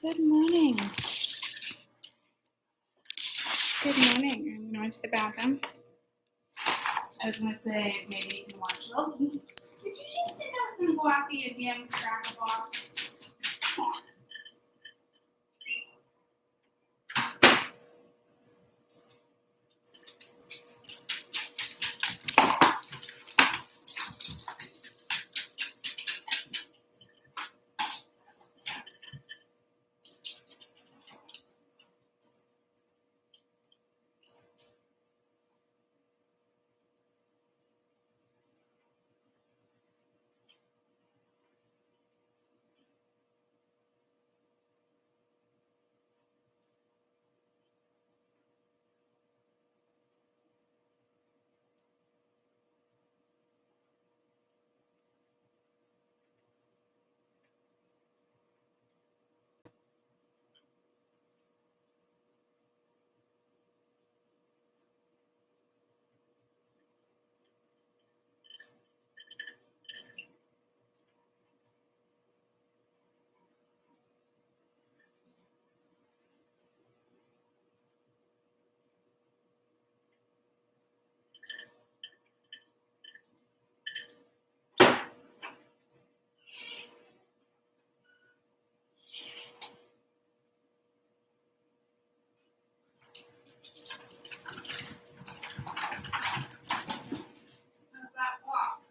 Good morning. Good morning. I'm going to the bathroom. I was going to say maybe you can watch Loki. Did you just think I was going to go after your damn cracker box? Come on. How's that box?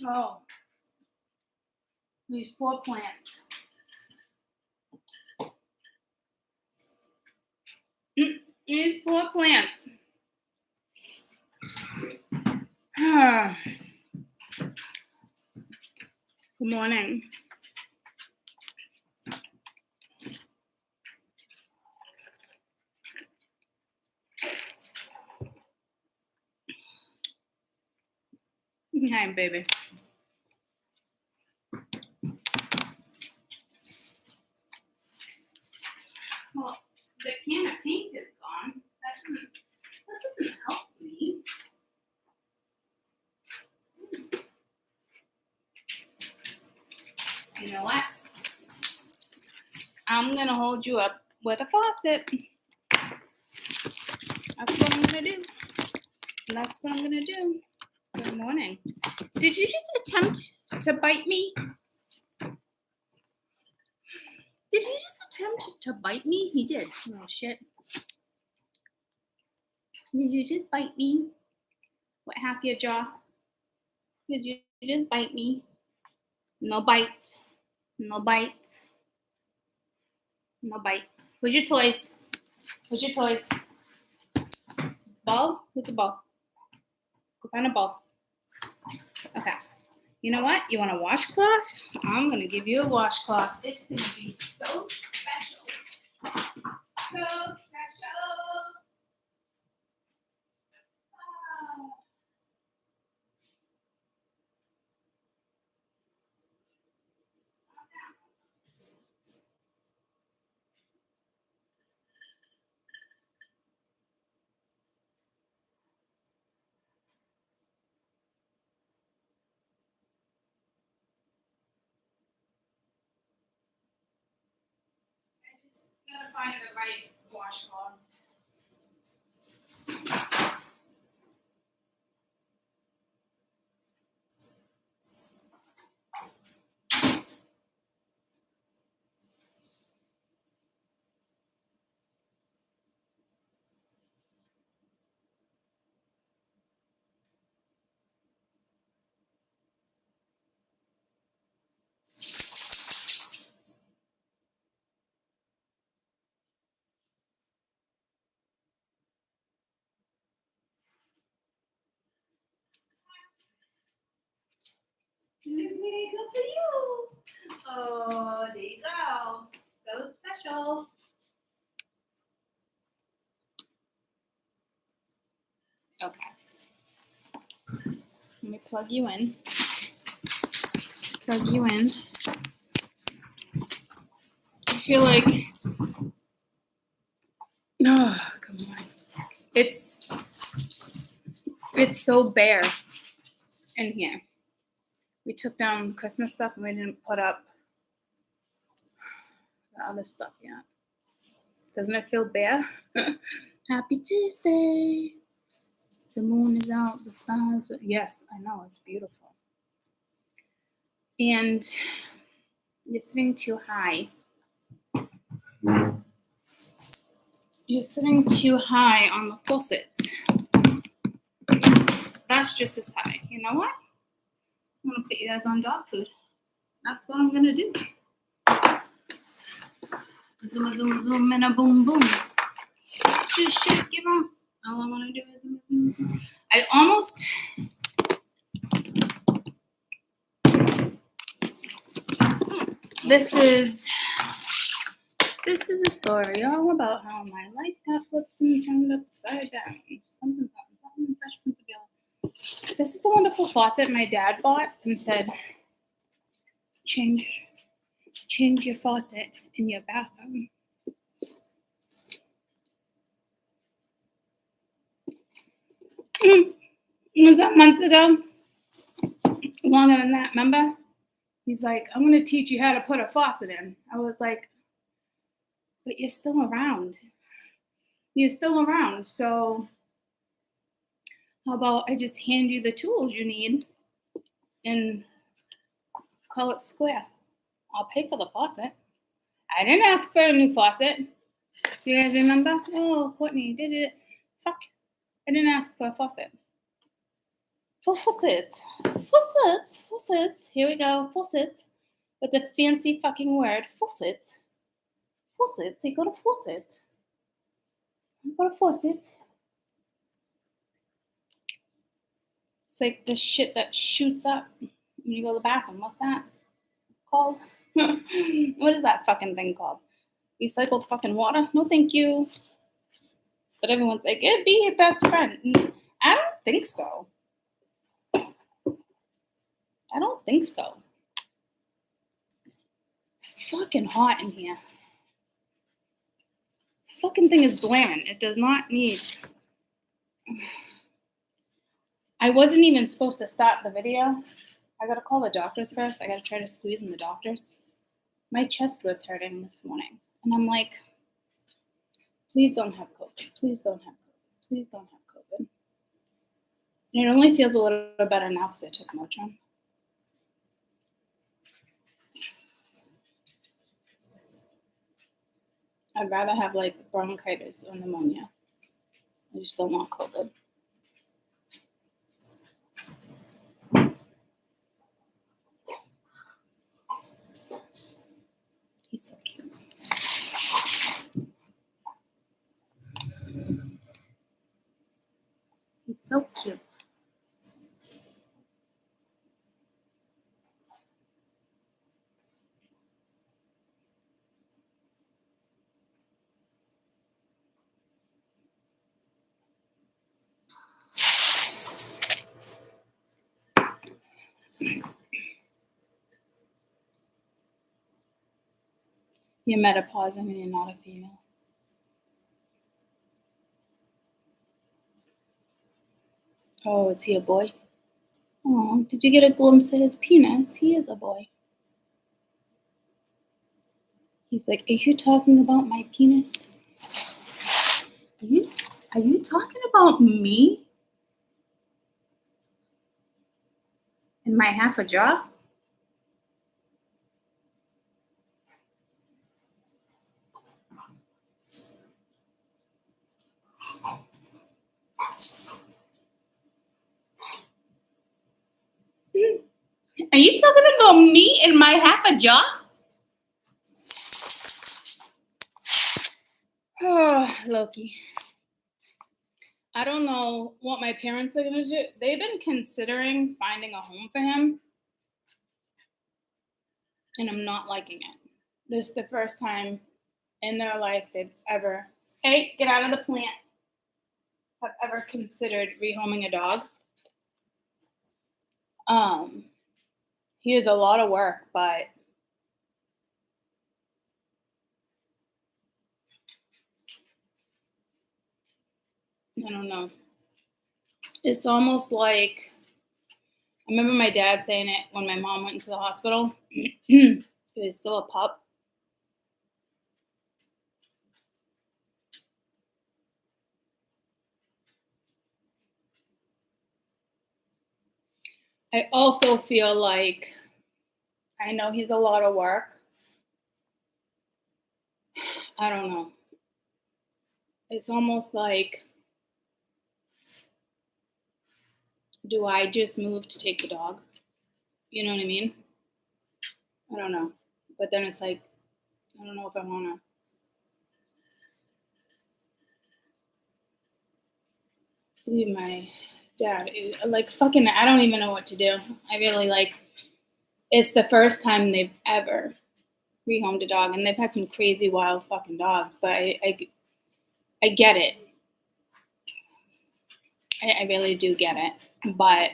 Oh, these poor plants. These poor plants. Good morning. Hi, baby. Well, the can of paint is gone. That doesn't help me. You know what? I'm gonna hold you up with a faucet. That's what I'm gonna do. That's what I'm gonna do. Good morning. Did you just attempt to bite me? Did he just attempt to bite me? He did. Oh shit. Did you just bite me? What, half your jaw? Did you just bite me? No bite. No bite. No bite. Where's your toys? Where's your toys? Ball? Where's the ball? Go find a ball. Okay. You know what? You want a washcloth? I'm going to give you a washcloth. It's going to be so special. So special. Oh. Gotta find the right washcloth. Look what I got for you. Oh, there you go. So special. Okay. Let me plug you in. Plug you in. I feel like, oh, come on. It's so bare in here. We took down Christmas stuff and we didn't put up the other stuff yet. Doesn't it feel bare? Happy Tuesday. The moon is out, the stars. Yes, I know, it's beautiful. And you're sitting too high. You're sitting too high on the faucet. That's just as high. You know what? I'm going to put you guys on dog food. That's what I'm going to do. Zoom, zoom, zoom, and a boom, boom. Let's just shake it on. All I want to do is zoom, zoom, zoom. I almost... This is a story all about how my life got flipped and turned upside down. Something fresh from the bill. This is a wonderful faucet my dad bought and said, change your faucet in your bathroom. Was that months ago? Longer than that, remember? He's like, I'm going to teach you how to put a faucet in. I was like, but you're still around. You're still around. So how about I just hand you the tools you need and call it square? I'll pay for the faucet. I didn't ask for a new faucet. Do you guys remember? Oh, Courtney did it. Fuck. I didn't ask for a faucet. Faucets. Here we go. Faucets. With the fancy fucking word. Faucet. You got a faucet. It's like the shit that shoots up when you go to the bathroom. What's that called? What is that fucking thing called? Recycled fucking water? No, thank you. But everyone's like, it'd be your best friend. I don't think so. Fucking hot in here. Fucking thing is blaring. It does not need. I wasn't even supposed to start the video. I gotta call the doctors first. I gotta try to squeeze in the doctors. My chest was hurting this morning. And I'm like, please don't have COVID. Please don't have COVID. And it only feels a little better now because I took Motrin. I'd rather have like bronchitis or pneumonia. I just don't want COVID. He's so cute. He's so cute. You're menopausing and you're not a female. Oh, is he a boy? Oh, did you get a glimpse of his penis? He is a boy. He's like, are you talking about my penis? Are you talking about me? And my half a jaw? Are you talking about me and my half a jaw? Oh, Loki. I don't know what my parents are going to do. They've been considering finding a home for him. and I'm not liking it. This is the first time in their life they've ever, hey, get out of the plant, have ever considered rehoming a dog. He is a lot of work, but I don't know. It's almost like, I remember my dad saying it when my mom went into the hospital. He was still a pup. I also feel like, I know he's a lot of work. I don't know. It's almost like, do I just move to take the dog? You know what I mean? I don't know. But then it's like, I don't know if I want to. Leave my dad. Like, fucking, I don't even know what to do. I really like, it's the first time they've ever rehomed a dog, and they've had some crazy wild fucking dogs, but I get it. I really do get it. But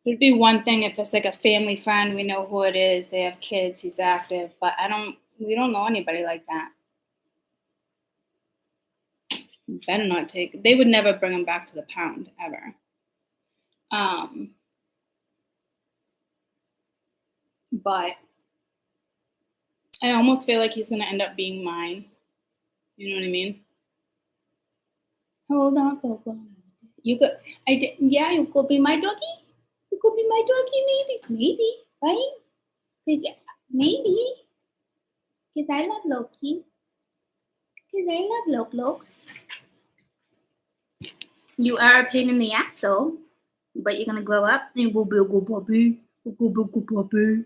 it'd be one thing if it's like a family friend, we know who it is, they have kids, he's active, but we don't know anybody like that. Better not take, they would never bring him back to the pound, ever. But I almost feel like he's gonna end up being mine. You know what I mean? Hold on, Coco. You could, yeah, you could be my doggy. You could be my doggy, maybe, right? Maybe, because I love Loki. Because I love Lokes. You are a pain in the ass, though. But you're gonna grow up and you will be a good puppy. A good puppy.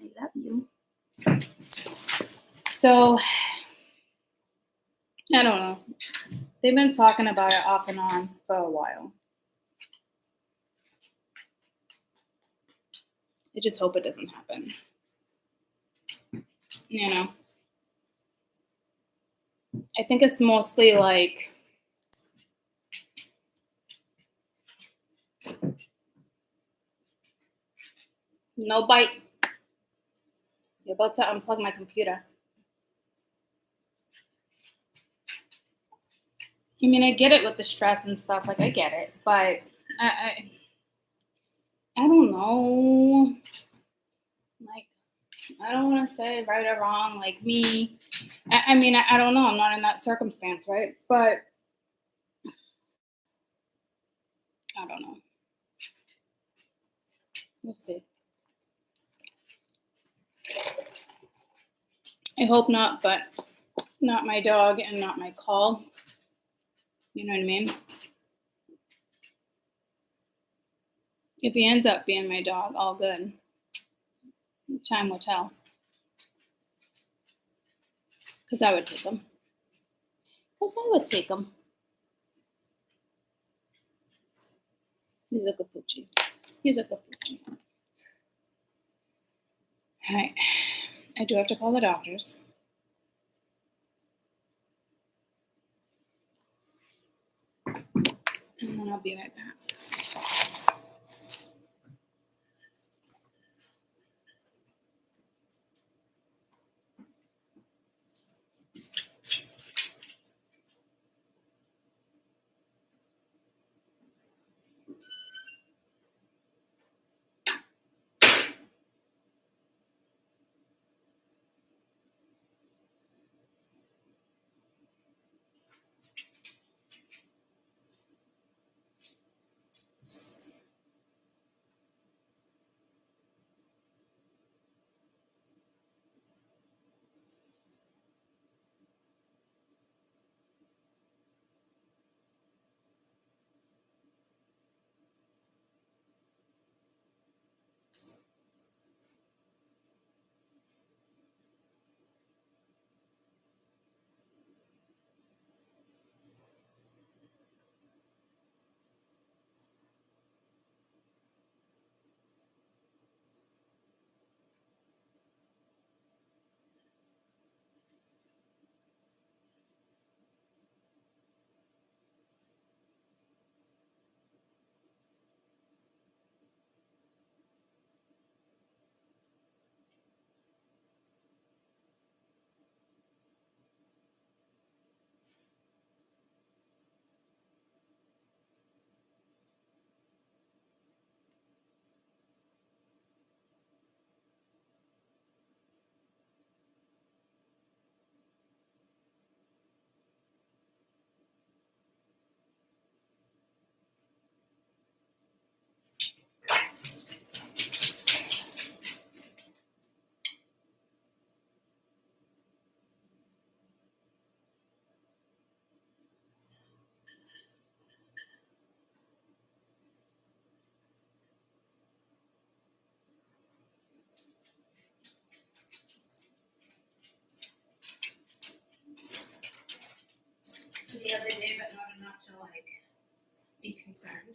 I love you. So, I don't know. They've been talking about it off and on for a while. I just hope it doesn't happen. You know? I think it's mostly like, no bite. You're about to unplug my computer. I mean, I get it with the stress and stuff. Like, I get it, but I don't know. Like, I don't want to say right or wrong. Like me, I mean, I don't know. I'm not in that circumstance, right? But I don't know. We'll see. I hope not, but not my dog and not my call. You know what I mean? If he ends up being my dog, all good. Time will tell. Because I would take him. He's a capucci. All right. I do have to call the doctors. And then I'll be right back. the other day, but not enough to like be concerned.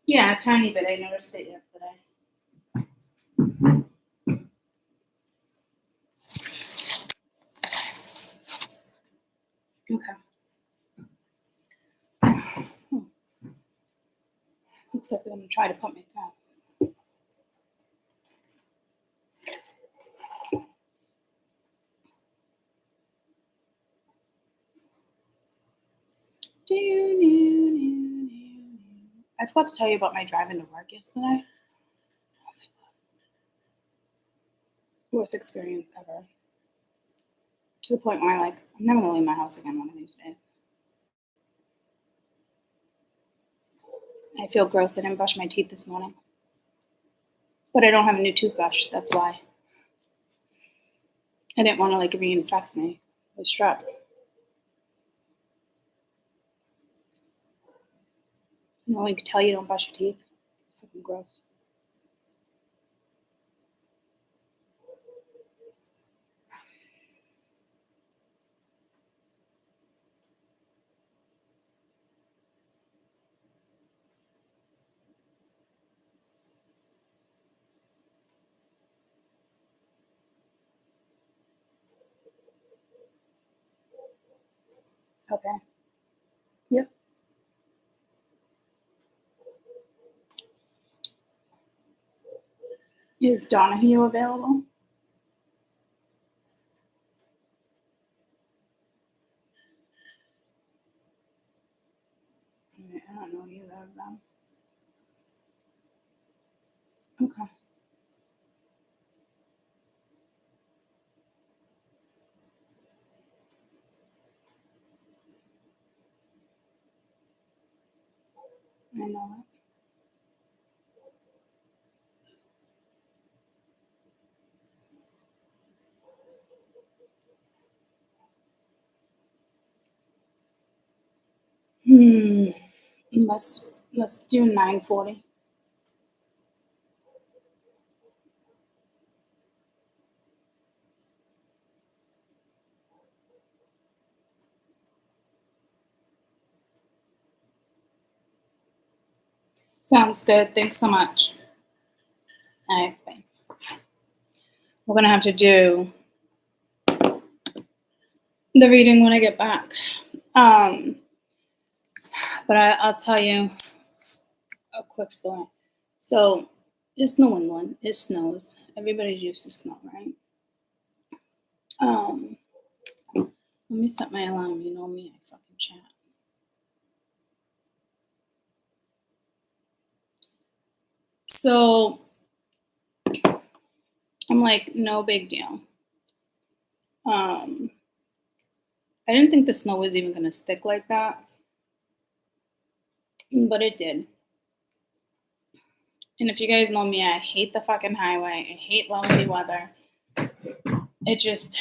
Yeah, a tiny bit. I noticed it yesterday. Okay. Looks like I'm going to try to put my cap. I forgot to tell you about my driving to work yesterday. Worst experience ever. To the point where I'm never going to leave my house again one of these days. I feel gross. I didn't brush my teeth this morning. But I don't have a new toothbrush. That's why. I didn't want to reinfect me with strep. You know, I can tell you don't brush your teeth. Fucking gross. Okay. Yep. Is Donahue available? I don't know either of them. Okay. I know it. Let's do 9:40. Sounds good. Thanks so much. All right, bye. We're gonna have to do the reading when I get back. But I'll tell you a quick story. So it's New England. It snows. Everybody's used to snow, right? Let me set my alarm. You know me, I fucking chat. So I'm like, no big deal. I didn't think the snow was even gonna stick like that, but it did. And if you guys know me, I hate the fucking highway. I hate lousy weather. It just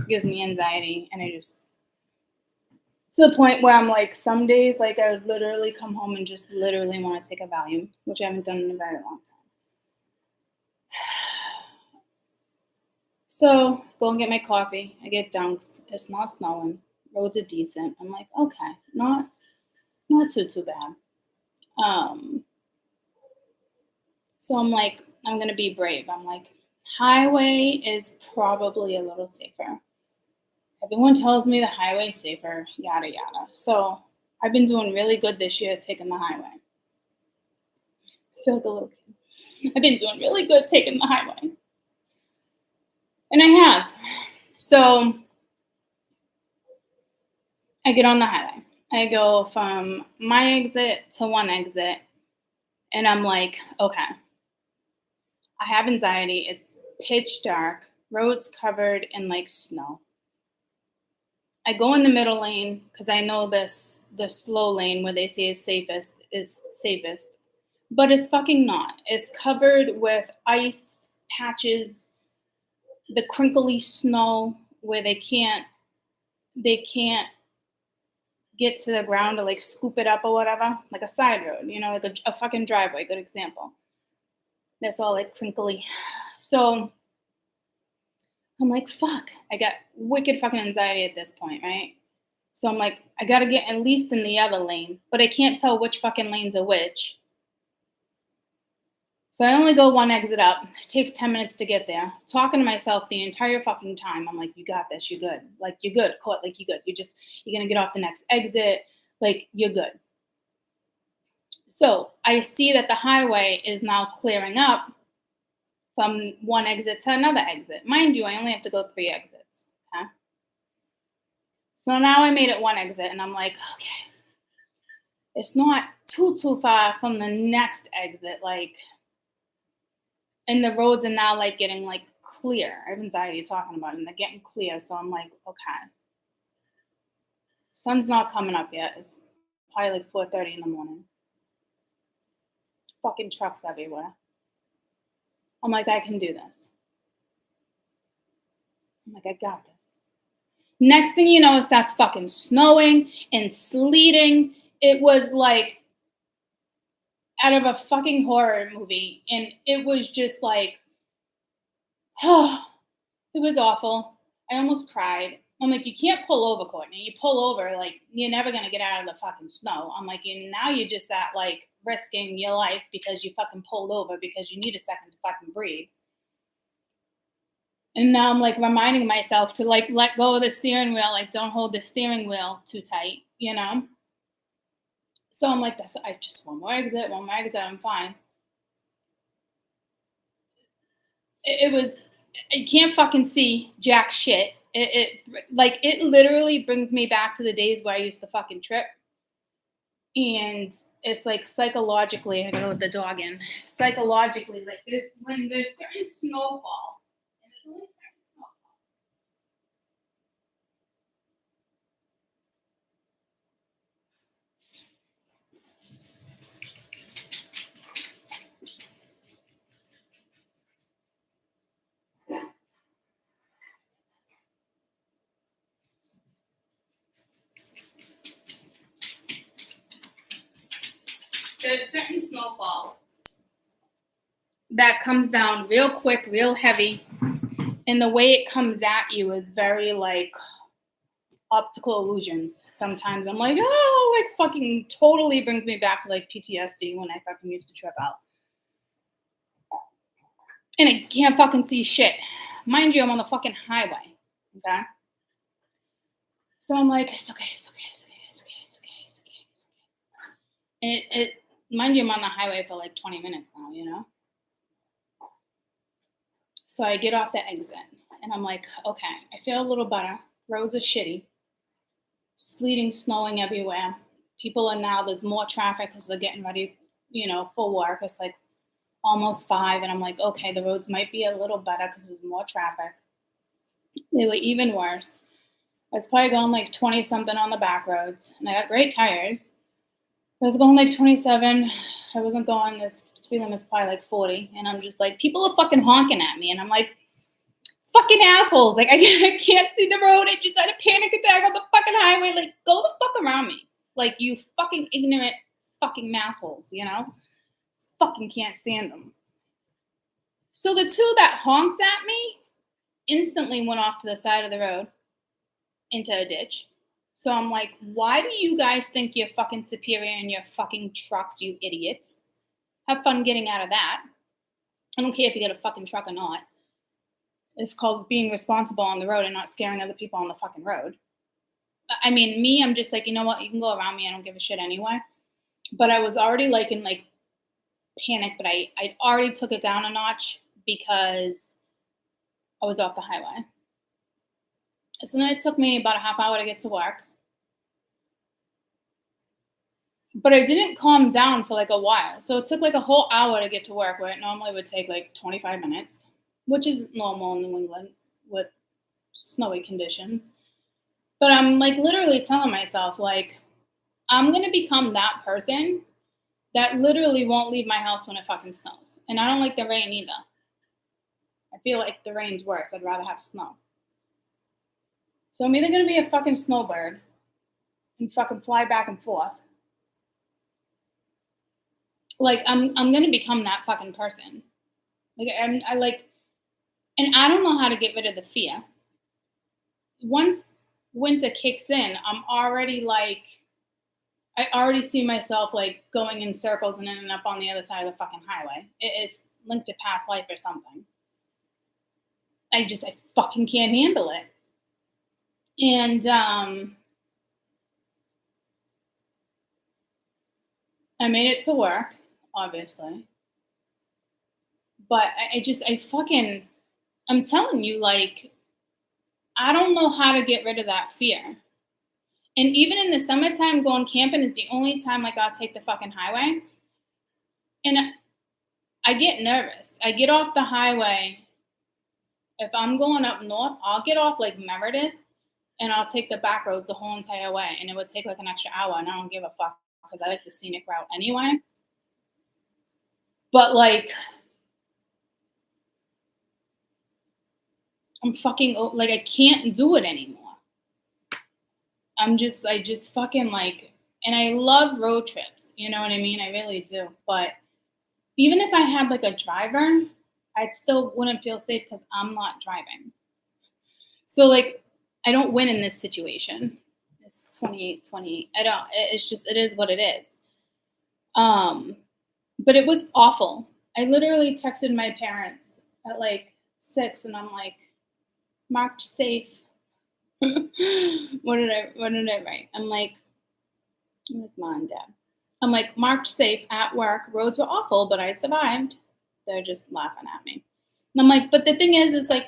gives me anxiety, and I just to the point where I'm like, some days, I would literally come home and just literally want to take a Valium, which I haven't done in a very long time. So go and get my coffee. I get dunks. It's not snowing. Roads are decent. I'm like, okay, not too bad. So I'm like, I'm going to be brave. I'm like, highway is probably a little safer. Everyone tells me the highway is safer, yada, yada. So I've been doing really good this year taking the highway. I feel like a little kid. I've been doing really good taking the highway. And I have. So I get on the highway. I go from my exit to one exit. And I'm like, okay. I have anxiety. It's pitch dark. Roads covered in like snow. I go in the middle lane because I know the slow lane where they say is safest. But it's fucking not. It's covered with ice patches, the crinkly snow where they can't get to the ground to like scoop it up or whatever, like a side road, like a fucking driveway, good example. That's all like crinkly. So I'm like, fuck, I got wicked fucking anxiety at this point, right? So I'm like, I gotta get at least in the other lane, but I can't tell which fucking lanes are which. So I only go one exit up. It takes 10 minutes to get there. Talking to myself the entire fucking time. I'm like, you got this. You're good. Like, you're good. Like, you're good. You're going to get off the next exit. Like, you're good. So I see that the highway is now clearing up from one exit to another exit. Mind you, I only have to go 3 exits. Okay. So now I made it one exit and I'm like, okay, it's not too far from the next exit. Like, and the roads are now like getting like clear. I have anxiety talking about it and they're getting clear. So I'm like, okay. Sun's not coming up yet. It's probably like 4:30 in the morning. Fucking trucks everywhere. I'm like, I can do this. I'm like, I got this. Next thing you know, it starts fucking snowing and sleeting. It was like out of a fucking horror movie. And it was just like, oh, it was awful. I almost cried. I'm like, you can't pull over, Courtney. You pull over, like, you're never going to get out of the fucking snow. I'm like, and now you're just at, like, risking your life because you fucking pulled over because you need a second to fucking breathe. And now I'm, like, reminding myself to, like, let go of the steering wheel. Like, don't hold the steering wheel too tight, So I'm like, I just one more exit, I'm fine. It was, you can't fucking see jack shit. It literally brings me back to the days where I used to fucking trip. And it's like psychologically, I gotta let the dog in. Psychologically, like when there's certain snowfall, and it's only certain snowfall. There's certain snowfall that comes down real quick, real heavy, and the way it comes at you is very like optical illusions. Sometimes I'm like, oh, like fucking totally brings me back to like PTSD when I fucking used to trip out. And I can't fucking see shit. Mind you, I'm on the fucking highway. Okay? So I'm like, it's okay. And it mind you, I'm on the highway for like 20 minutes now, So I get off the exit and I'm like, okay, I feel a little better. Roads are shitty. Sleeting, snowing everywhere. People are now, there's more traffic because they're getting ready, for work. It's like almost 5. And I'm like, okay, the roads might be a little better because there's more traffic. They were even worse. I was probably going like 20 something on the back roads and I got great tires. I was going like 27. I wasn't going, this speed limit is probably like 40. And I'm just like, people are fucking honking at me. And I'm like, fucking assholes. Like, I can't see the road. I just had a panic attack on the fucking highway. Like, go the fuck around me. Like, you fucking ignorant fucking massholes, Fucking can't stand them. So the 2 that honked at me instantly went off to the side of the road into a ditch. So I'm like, why do you guys think you're fucking superior in your fucking trucks, you idiots? Have fun getting out of that. I don't care if you get a fucking truck or not. It's called being responsible on the road and not scaring other people on the fucking road. I mean, me, I'm just like, you know what? You can go around me. I don't give a shit anyway. But I was already like in like panic, but I already took it down a notch because I was off the highway. So then it took me about a half hour to get to work. But I didn't calm down for like a while. So it took like a whole hour to get to work, where it normally would take like 25 minutes, which is normal in New England with snowy conditions. But I'm like literally telling myself, like, I'm going to become that person that literally won't leave my house when it fucking snows. And I don't like the rain either. I feel like the rain's worse. I'd rather have snow. So I'm either going to be a fucking snowbird and fucking fly back and forth. Like, I'm going to become that fucking person. Like, and I don't know how to get rid of the fear. Once winter kicks in, I'm already like, I already see myself like going in circles and ending up on the other side of the fucking highway. It is linked to past life or something. I fucking can't handle it. And I made it to work, obviously. But I'm telling you, like, I don't know how to get rid of that fear. And even in the summertime, going camping is the only time like I'll take the fucking highway. And I get nervous. I get off the highway. If I'm going up north, I'll get off like Meredith and I'll take the back roads the whole entire way. And it would take like an extra hour, and I don't give a fuck because I like the scenic route anyway. But like, I'm fucking, like, I can't do it anymore. I just fucking like, and I love road trips. You know what I mean? I really do. But even if I had like a driver, I still wouldn't feel safe because I'm not driving. So like, I don't win in this situation. It's 28-28. I don't. It's just, it is what it is. But it was awful. I literally texted my parents at like 6, and I'm like, marked safe. What did I write? I'm like, Miss Mom and Dad. I'm like, marked safe at work. Roads were awful, but I survived. They're just laughing at me. And I'm like, but the thing is like,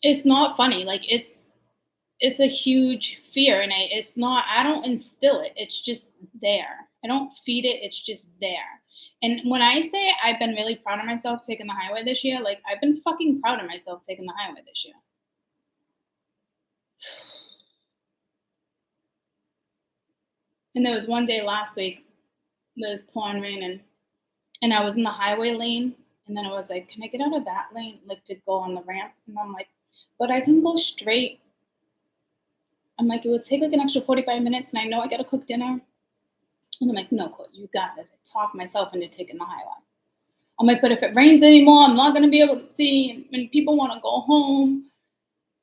it's not funny. Like, it's a huge fear, and I don't instill it. It's just there. I don't feed it. It's just there. And when I say I've been really proud of myself taking the highway this year, like, I've been fucking proud of myself taking the highway this year. And there was one day last week, there was pouring rain, and I was in the highway lane, and then I was like, can I get out of that lane, like, to go on the ramp? And I'm like, but I can go straight. I'm like, it would take like an extra 45 minutes, and I know I got to cook dinner. And I'm like, no, Court, you got this. I talked myself into taking the highway. I'm like, but if it rains anymore, I'm not going to be able to see, and people want to go home.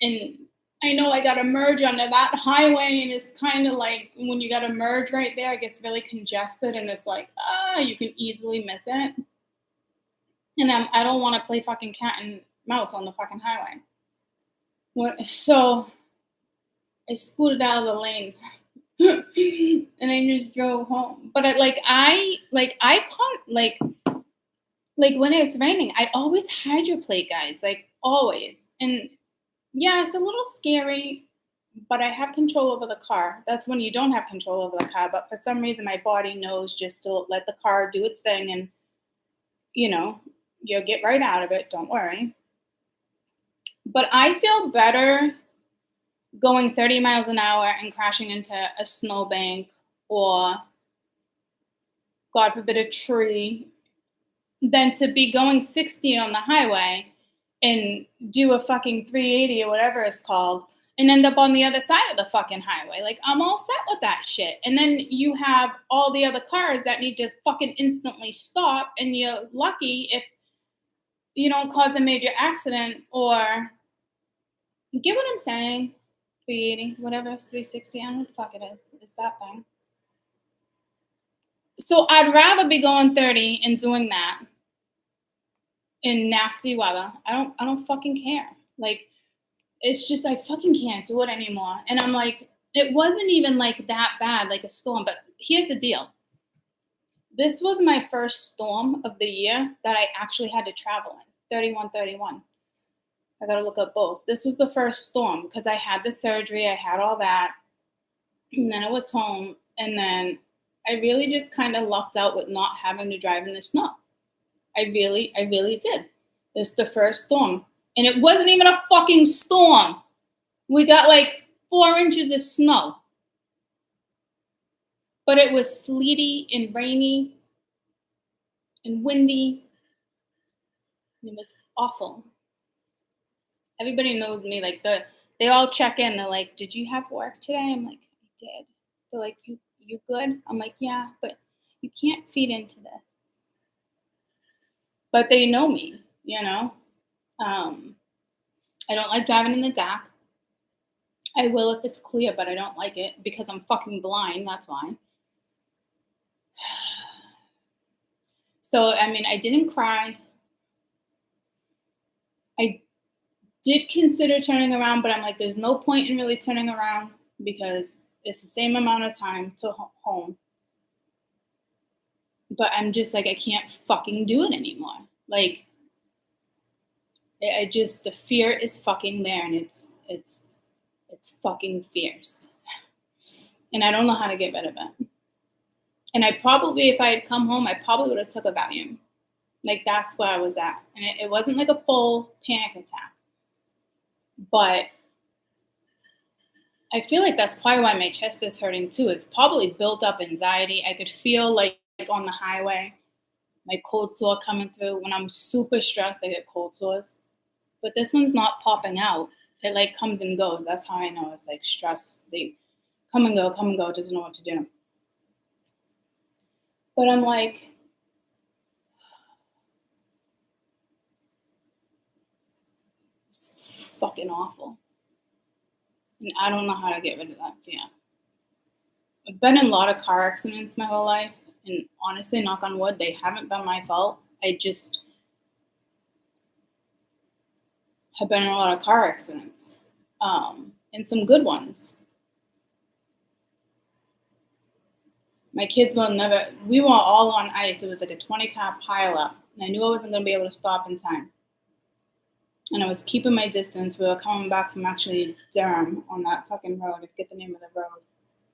And I know I got to merge onto that highway, and it's kind of like when you got to merge right there, it gets really congested, and it's like, you can easily miss it. And I don't want to play fucking cat and mouse on the fucking highway. So I scooted out of the lane and I just drove home. But I caught like when it's raining, I always hydroplate, guys, like always. And yeah, it's a little scary, but I have control over the car. That's when you don't have control over the car. But for some reason, my body knows just to let the car do its thing, and you'll get right out of it. Don't worry. But I feel better going 30 miles an hour and crashing into a snowbank or, God forbid, a tree than to be going 60 on the highway and do a fucking 380 or whatever it's called and end up on the other side of the fucking highway. Like, I'm all set with that shit. And then you have all the other cars that need to fucking instantly stop, and you're lucky if you don't cause a major accident, or, you get what I'm saying? 380, whatever, 360, I don't know what the fuck it is. It's that thing. So I'd rather be going 30 and doing that in nasty weather. I don't fucking care. Like, it's just I fucking can't do it anymore. And I'm like, it wasn't even like that bad, like a storm. But here's the deal. This was my first storm of the year that I actually had to travel in. 3131. I gotta look up both. This was the first storm because I had the surgery, I had all that, and then I was home, and then I really just kind of lucked out with not having to drive in the snow. I really did. This is the first storm. And it wasn't even a fucking storm. We got like 4 inches of snow. But it was sleety and rainy and windy. It was awful. Everybody knows me. Like they all check in. They're like, "Did you have work today?" I'm like, "I did." They're like, "You good?" I'm like, "Yeah, but you can't feed into this." But they know me, you know. I don't like driving in the dark. I will if it's clear, but I don't like it because I'm fucking blind. That's why. So, I mean, I didn't cry. I did consider turning around, but I'm like, there's no point in really turning around because it's the same amount of time to home. But I'm just like, I can't fucking do it anymore. Like, I just, the fear is fucking there, and it's fucking fierce. And I don't know how to get rid of it. And I probably, if I had come home, I probably would have took a Valium. Like, that's where I was at. And it wasn't like a full panic attack. But I feel like that's probably why my chest is hurting too. It's probably built up anxiety. I could feel like on the highway, my cold sore coming through. When I'm super stressed, I get cold sores. But this one's not popping out. It like comes and goes. That's how I know it's like stress. They come and go, doesn't know what to do. But I'm like, it's fucking awful. And I don't know how to get rid of that fear. I've been in a lot of car accidents my whole life. And honestly, knock on wood, they haven't been my fault. I just have been in a lot of car accidents. And some good ones. My kids we were all on ice. It was like a 20-car pileup. And I knew I wasn't going to be able to stop in time. And I was keeping my distance. We were coming back from actually Durham on that fucking road. I forget the name of the road.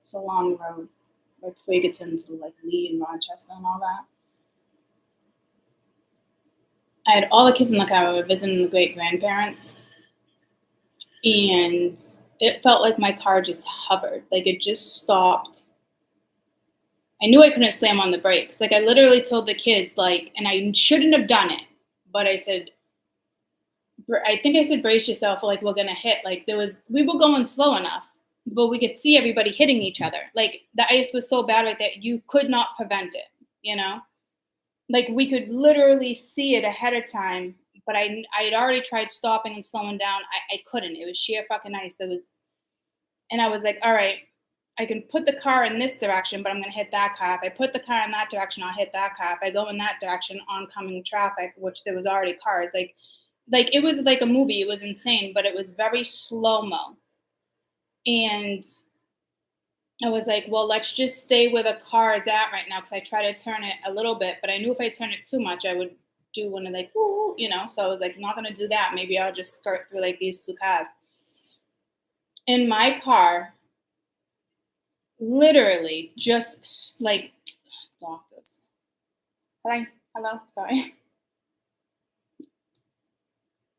It's a long road. Like before you get into like Lee and Rochester and all that. I had all the kids in the car. We were visiting the great grandparents. And it felt like my car just hovered. Like it just stopped. I knew I couldn't slam on the brakes. Like I literally told the kids, like, and I shouldn't have done it. But I said, brace yourself, like we're gonna hit. Like we were going slow enough, but we could see everybody hitting each other. Like the ice was so bad right there, you could not prevent it, you know? Like we could literally see it ahead of time, but I had already tried stopping and slowing down. I couldn't. It was sheer fucking ice. And I was like, all right, I can put the car in this direction, but I'm gonna hit that car. If I put the car in that direction, I'll hit that car. If I go in that direction, oncoming traffic, which there was already cars, like it was like a movie. It was insane, but it was very slow-mo. And I was like, well, let's just stay where the car is at right now, because I try to turn it a little bit, but I knew if I turned it too much, I would do one of like, woo, you know? So I was like, I'm not going to do that. Maybe I'll just skirt through like these two cars. In my car, literally just like, doctors. Hello, sorry.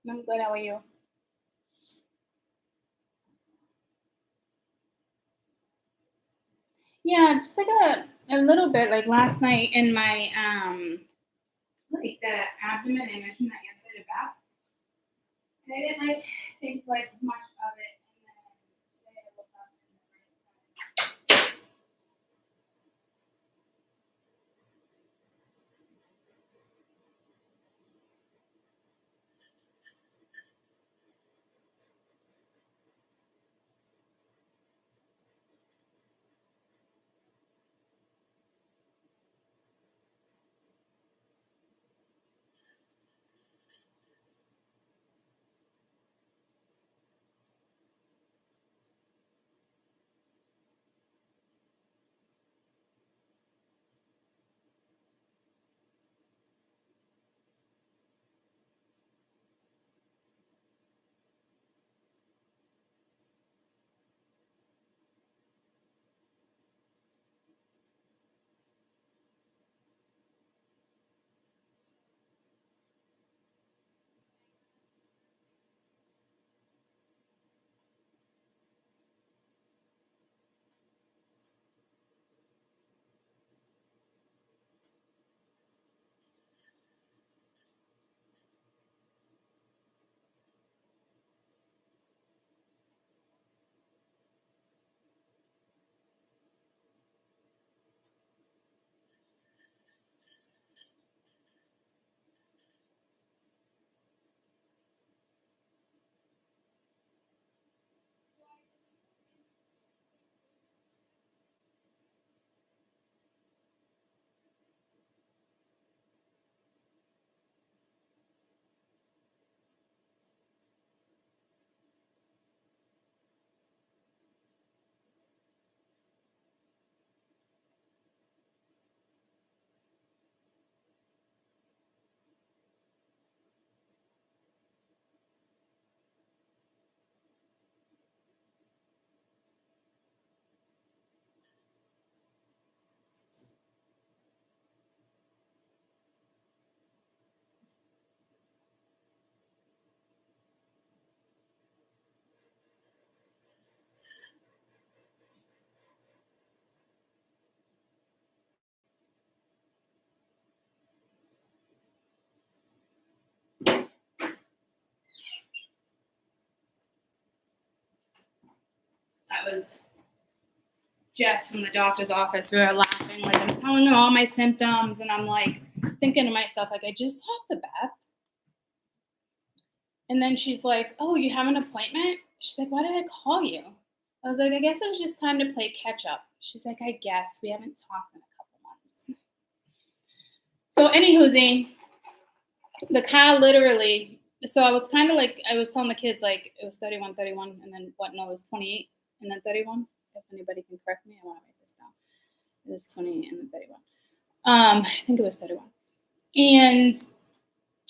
I'm good, how are you? Yeah, just like a little bit. Like last night in my like the abdomen, I mentioned that yesterday about. And I didn't like think like much of it. And then today I woke up and the right side. I was just from the doctor's office. We were laughing, like I'm telling her all my symptoms, and I'm like thinking to myself, like I just talked to Beth. And then she's like, oh, you have an appointment? She's like, why did I call you? I was like, I guess it was just time to play catch up. She's like, I guess we haven't talked in a couple months. So anywho, the car literally, so I was kind of like, I was telling the kids like it was 31, and then what? No, it was 28 and then 31. If anybody can correct me, I want to write this down. It was 28 and then 31. I think it was 31. And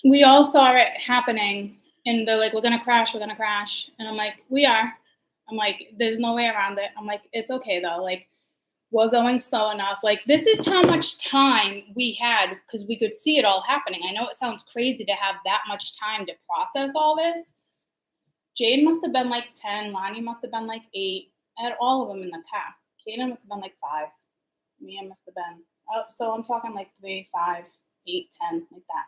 we all saw it happening. And they're like, we're going to crash. And I'm like, we are. I'm like, there's no way around it. I'm like, it's okay, though. Like, we're going slow enough. Like, this is how much time we had because we could see it all happening. I know it sounds crazy to have that much time to process all this. Jade must have been like 10. Lonnie must have been like 8. I had all of them in the car. Kaden must have been like 5. Mia must have been. Oh, so I'm talking like 3, 5, 8, 10, like that.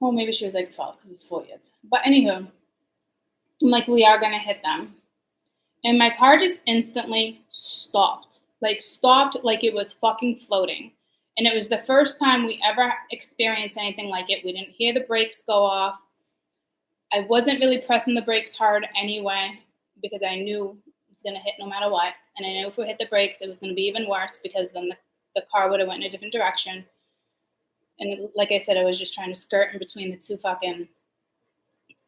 Well, maybe she was like 12 because it's 4 years. But anywho, I'm like, we are going to hit them. And my car just instantly stopped. Like it was fucking floating. And it was the first time we ever experienced anything like it. We didn't hear the brakes go off. I wasn't really pressing the brakes hard anyway because I knew it was going to hit no matter what. And I knew if we hit the brakes, it was going to be even worse because then the car would have went in a different direction. And like I said, I was just trying to skirt in between the two fucking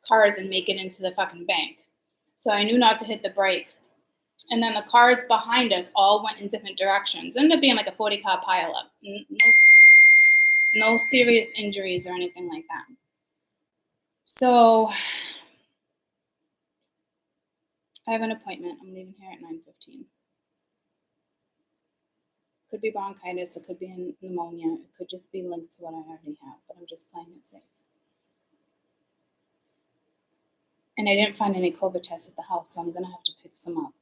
cars and make it into the fucking bank. So I knew not to hit the brakes. And then the cars behind us all went in different directions. It ended up being like a 40-car pileup. No serious injuries or anything like that. So I have an appointment. I'm leaving here at 9:15. Could be bronchitis. It could be pneumonia. It could just be linked to what I already have. But I'm just playing it safe. And I didn't find any COVID tests at the house, so I'm going to have to pick some up.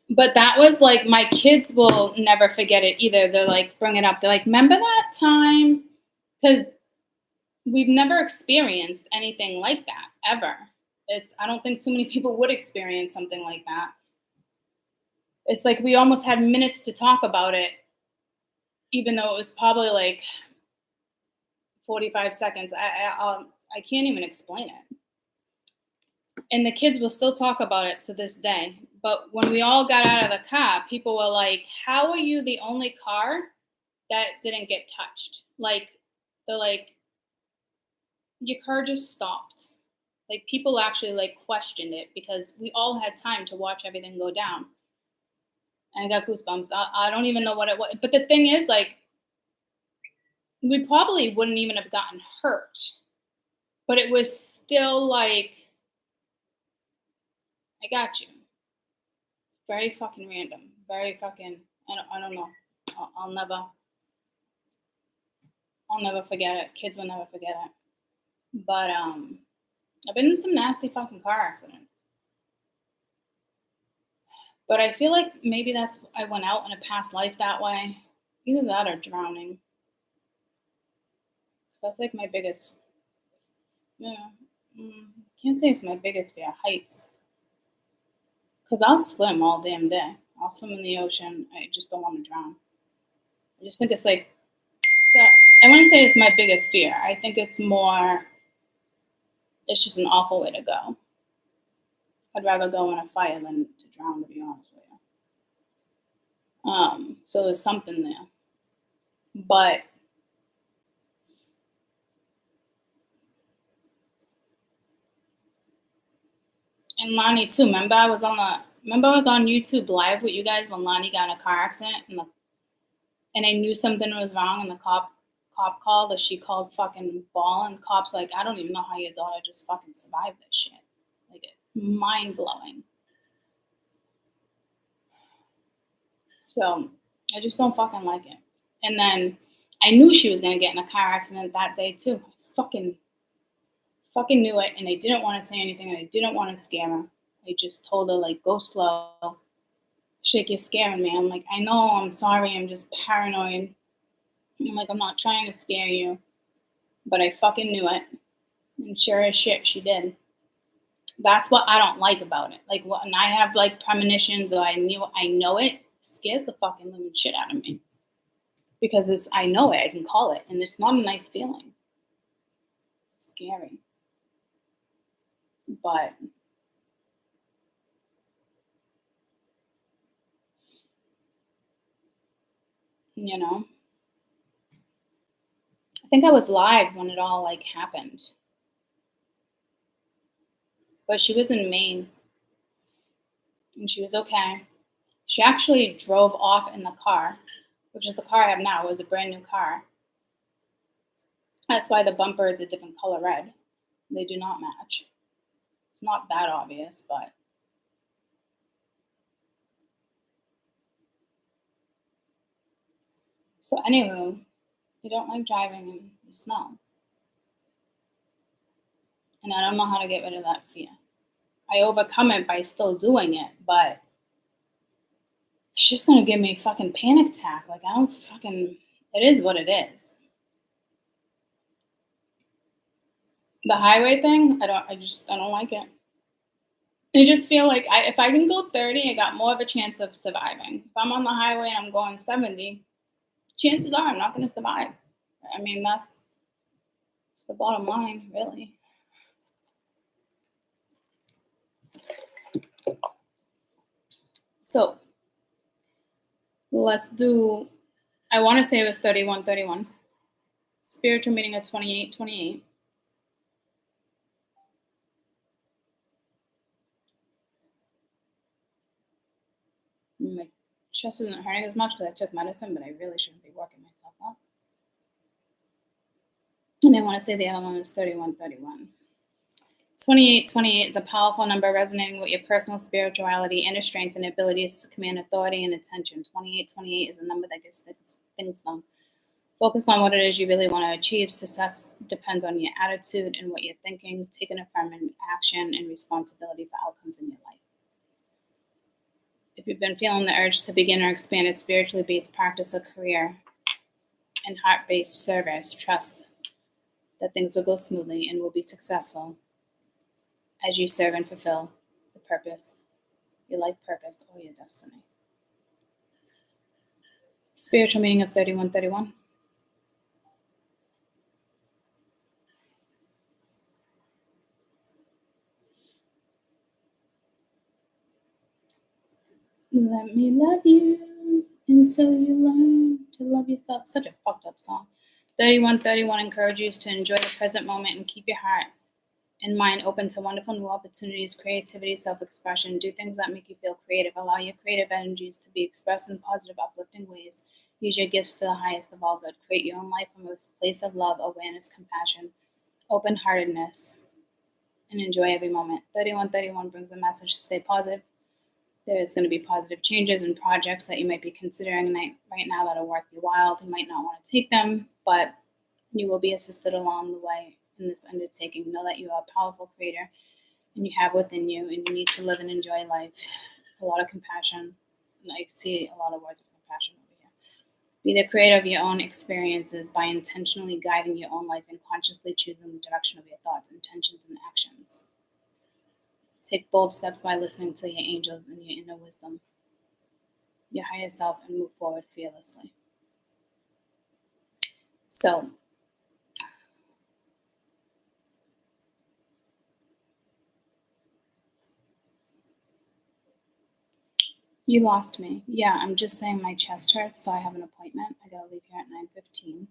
But that was like, my kids will never forget it either. They're like, bring it up. They're like, remember that time? Because we've never experienced anything like that, ever. I don't think too many people would experience something like that. It's like we almost had minutes to talk about it, even though it was probably like 45 seconds. I can't even explain it. And the kids will still talk about it to this day. But when we all got out of the car, people were like, how are you the only car that didn't get touched? Like, they're like, your car just stopped. Like, people actually like questioned it because we all had time to watch everything go down. And I got goosebumps. I don't even know what it was. But the thing is, like, we probably wouldn't even have gotten hurt. But it was still like, I got you. Very fucking random. Very fucking, I don't know. I'll never forget it. Kids will never forget it. But I've been in some nasty fucking car accidents. But I feel like maybe I went out in a past life that way. Either that or drowning. That's like my biggest, can't say it's my biggest fear, heights. Because I'll swim all damn day. I'll swim in the ocean. I just don't want to drown. I just think it's like, so I wouldn't say it's my biggest fear. I think it's more, it's just an awful way to go. I'd rather go in a fire than to drown, to be honest with you. So there's something there. But and Lonnie too. Remember I was on YouTube live with you guys when Lonnie got in a car accident and I knew something was wrong and the cop called, or she called fucking ball, and cop's like, I don't even know how your daughter just fucking survived this shit. Like, it's mind blowing. So I just don't fucking like it. And then I knew she was gonna get in a car accident that day too. Fucking knew it, and I didn't want to say anything, and I didn't want to scare her. I just told her, like, go slow. Shake, you're scaring me. I'm like, I know, I'm sorry, I'm just paranoid. I'm like, I'm not trying to scare you, but I fucking knew it. And sure as shit, she did. That's what I don't like about it. Like, when I have like premonitions or I know it, scares the fucking living shit out of me. Because I know it, I can call it, and it's not a nice feeling. It's scary. But you know, I think I was live when it all like happened. But she was in Maine and she was okay. She actually drove off in the car, which is the car I have now. It was a brand new car. That's why the bumper is a different color red. They do not match. It's not that obvious, but so anywho, I don't like driving in the snow. And I don't know how to get rid of that fear. I overcome it by still doing it, but it's just gonna give me a fucking panic attack. Like I don't fucking it is what it is. The highway thing, I don't like it. I just feel like if I can go 30, I got more of a chance of surviving. If I'm on the highway and I'm going 70, chances are I'm not going to survive. I mean, that's the bottom line, really. So let's do, I want to say it was 3131. Spiritual meaning of 2828. My chest isn't hurting as much because I took medicine, but I really shouldn't be working myself up. And I want to say the other one was 3131. 2828 is a powerful number resonating with your personal spirituality, inner strength, and abilities to command authority and attention. 2828 is a number that gets things done. Focus on what it is you really want to achieve. Success depends on your attitude and what you're thinking. Take an affirmative action and responsibility for outcomes in your life. If you've been feeling the urge to begin or expand a spiritually based practice or career and heart-based service, trust that things will go smoothly and will be successful as you serve and fulfill the purpose, your life purpose, or your destiny. Spiritual meaning of 3131. Let me love you until you learn to love yourself. Such a fucked up song. 3131 encourages you to enjoy the present moment and keep your heart and mind open to wonderful new opportunities, creativity, self-expression. Do things that make you feel creative. Allow your creative energies to be expressed in positive, uplifting ways. Use your gifts to the highest of all good. Create your own life from a place of love, awareness, compassion, open-heartedness, and enjoy every moment. 3131 brings a message to stay positive. There's going to be positive changes and projects that you might be considering right now that are worth your while. You might not want to take them, but you will be assisted along the way in this undertaking. Know that you are a powerful creator and you have within you, and you need to live and enjoy life. A lot of compassion. I see a lot of words of compassion over here. Be the creator of your own experiences by intentionally guiding your own life and consciously choosing the direction of your thoughts, intentions, and actions. Take bold steps by listening to your angels and your inner wisdom, your higher self, and move forward fearlessly. So, you lost me. Yeah, I'm just saying my chest hurts, so I have an appointment. I gotta leave here at 9:15.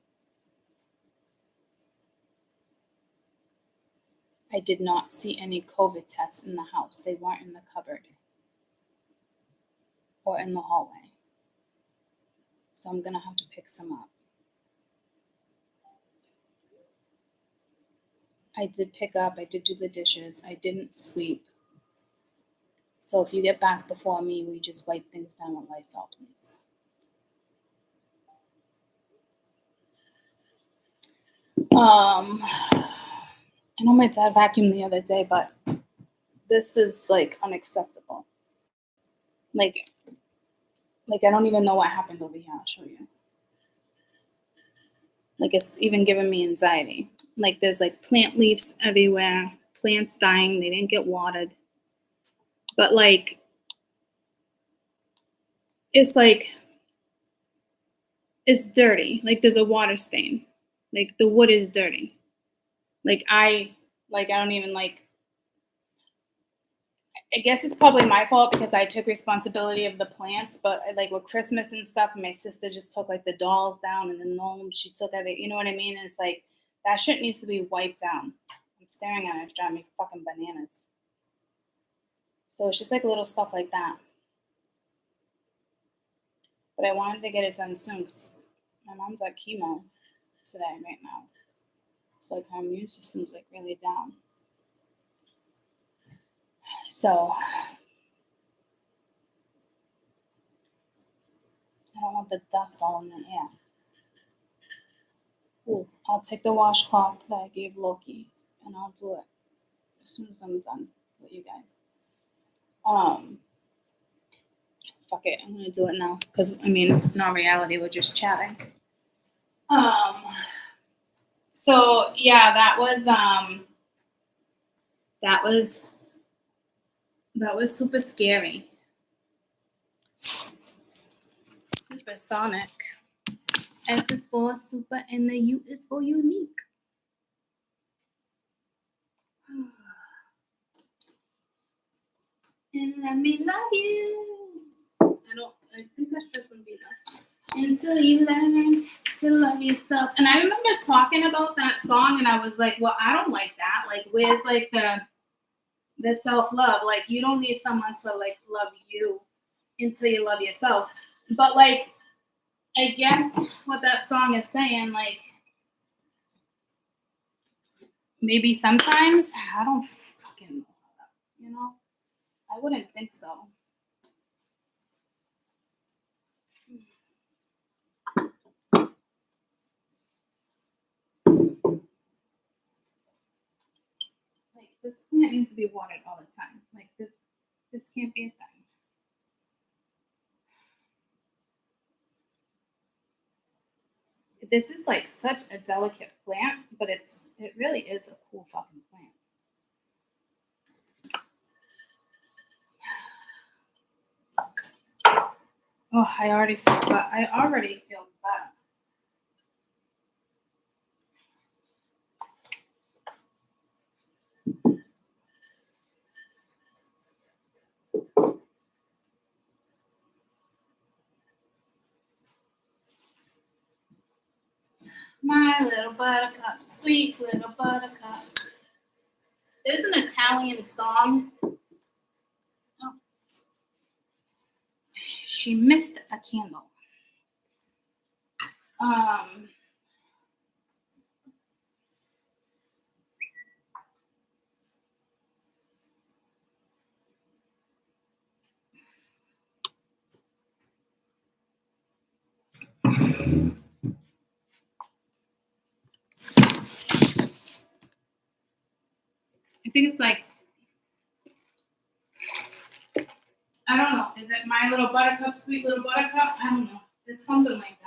I did not see any COVID tests in the house. They weren't in the cupboard or in the hallway. So I'm gonna have to pick some up. I did pick up, I did do the dishes, I didn't sweep. So if you get back before me, we just wipe things down with Lysol, please. I know my dad vacuumed the other day, but this is like unacceptable. Like I don't even know what happened over here. I'll show you. Like it's even giving me anxiety. Like there's like plant leaves everywhere, plants dying, they didn't get watered. But like, it's dirty. Like there's a water stain. Like the wood is dirty. Like I don't even like, I guess it's probably my fault because I took responsibility of the plants, but like with Christmas and stuff, my sister just took like the dolls down and the gnomes. She took everything, you know what I mean? And it's like, that shit needs to be wiped down. I'm staring at it, it's driving me fucking bananas. So it's just like little stuff like that. But I wanted to get it done soon because my mom's at chemo today, right now. So like her immune system's like really down. So I don't want the dust all in the air. Ooh, I'll take the washcloth that I gave Loki and I'll do it as soon as I'm done with you guys. Fuck it, I'm gonna do it now because I mean, in all reality, we're just chatting. So yeah, that was super scary. Supersonic. S is for super and the U is for unique. And let me love you. I think that's just gonna be that. Until you learn to love yourself. And I remember talking about that song and I was like, well, I don't like that. Like, where's like the self-love? Like, you don't need someone to like love you until you love yourself. But like, I guess what that song is saying, like, maybe sometimes, I don't fucking know, you know? I wouldn't think so. Like, this plant needs to be watered all the time. Like, this can't be a thing. This is like such a delicate plant, but it really is a cool fucking plant. Oh, I already feel better. My little buttercup, sweet little buttercup. There's an Italian song. Oh. She missed a candle. I think it's like, I don't know. Is it My Little Buttercup, Sweet Little Buttercup? I don't know. It's something like that.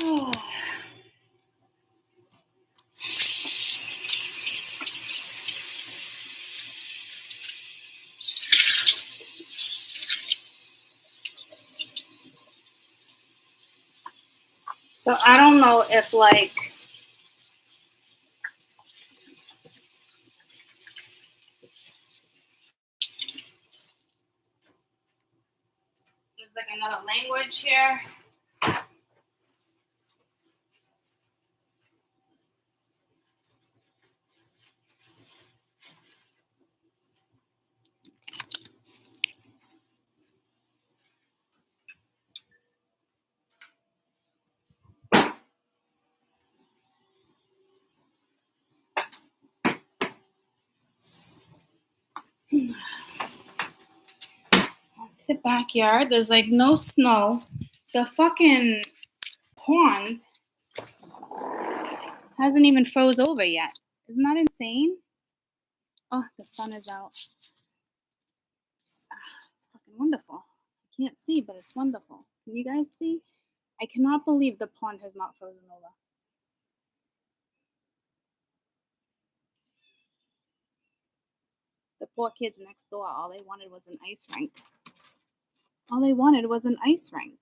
Oh. So I don't know if like there's like another language here. Let's see the backyard. There's like no snow. The fucking pond hasn't even froze over yet. Isn't that insane? Oh, the sun is out. It's fucking wonderful. I can't see, but it's wonderful. Can you guys see? I cannot believe the pond has not frozen over. The poor kids next door, all they wanted was an ice rink. All they wanted was an ice rink.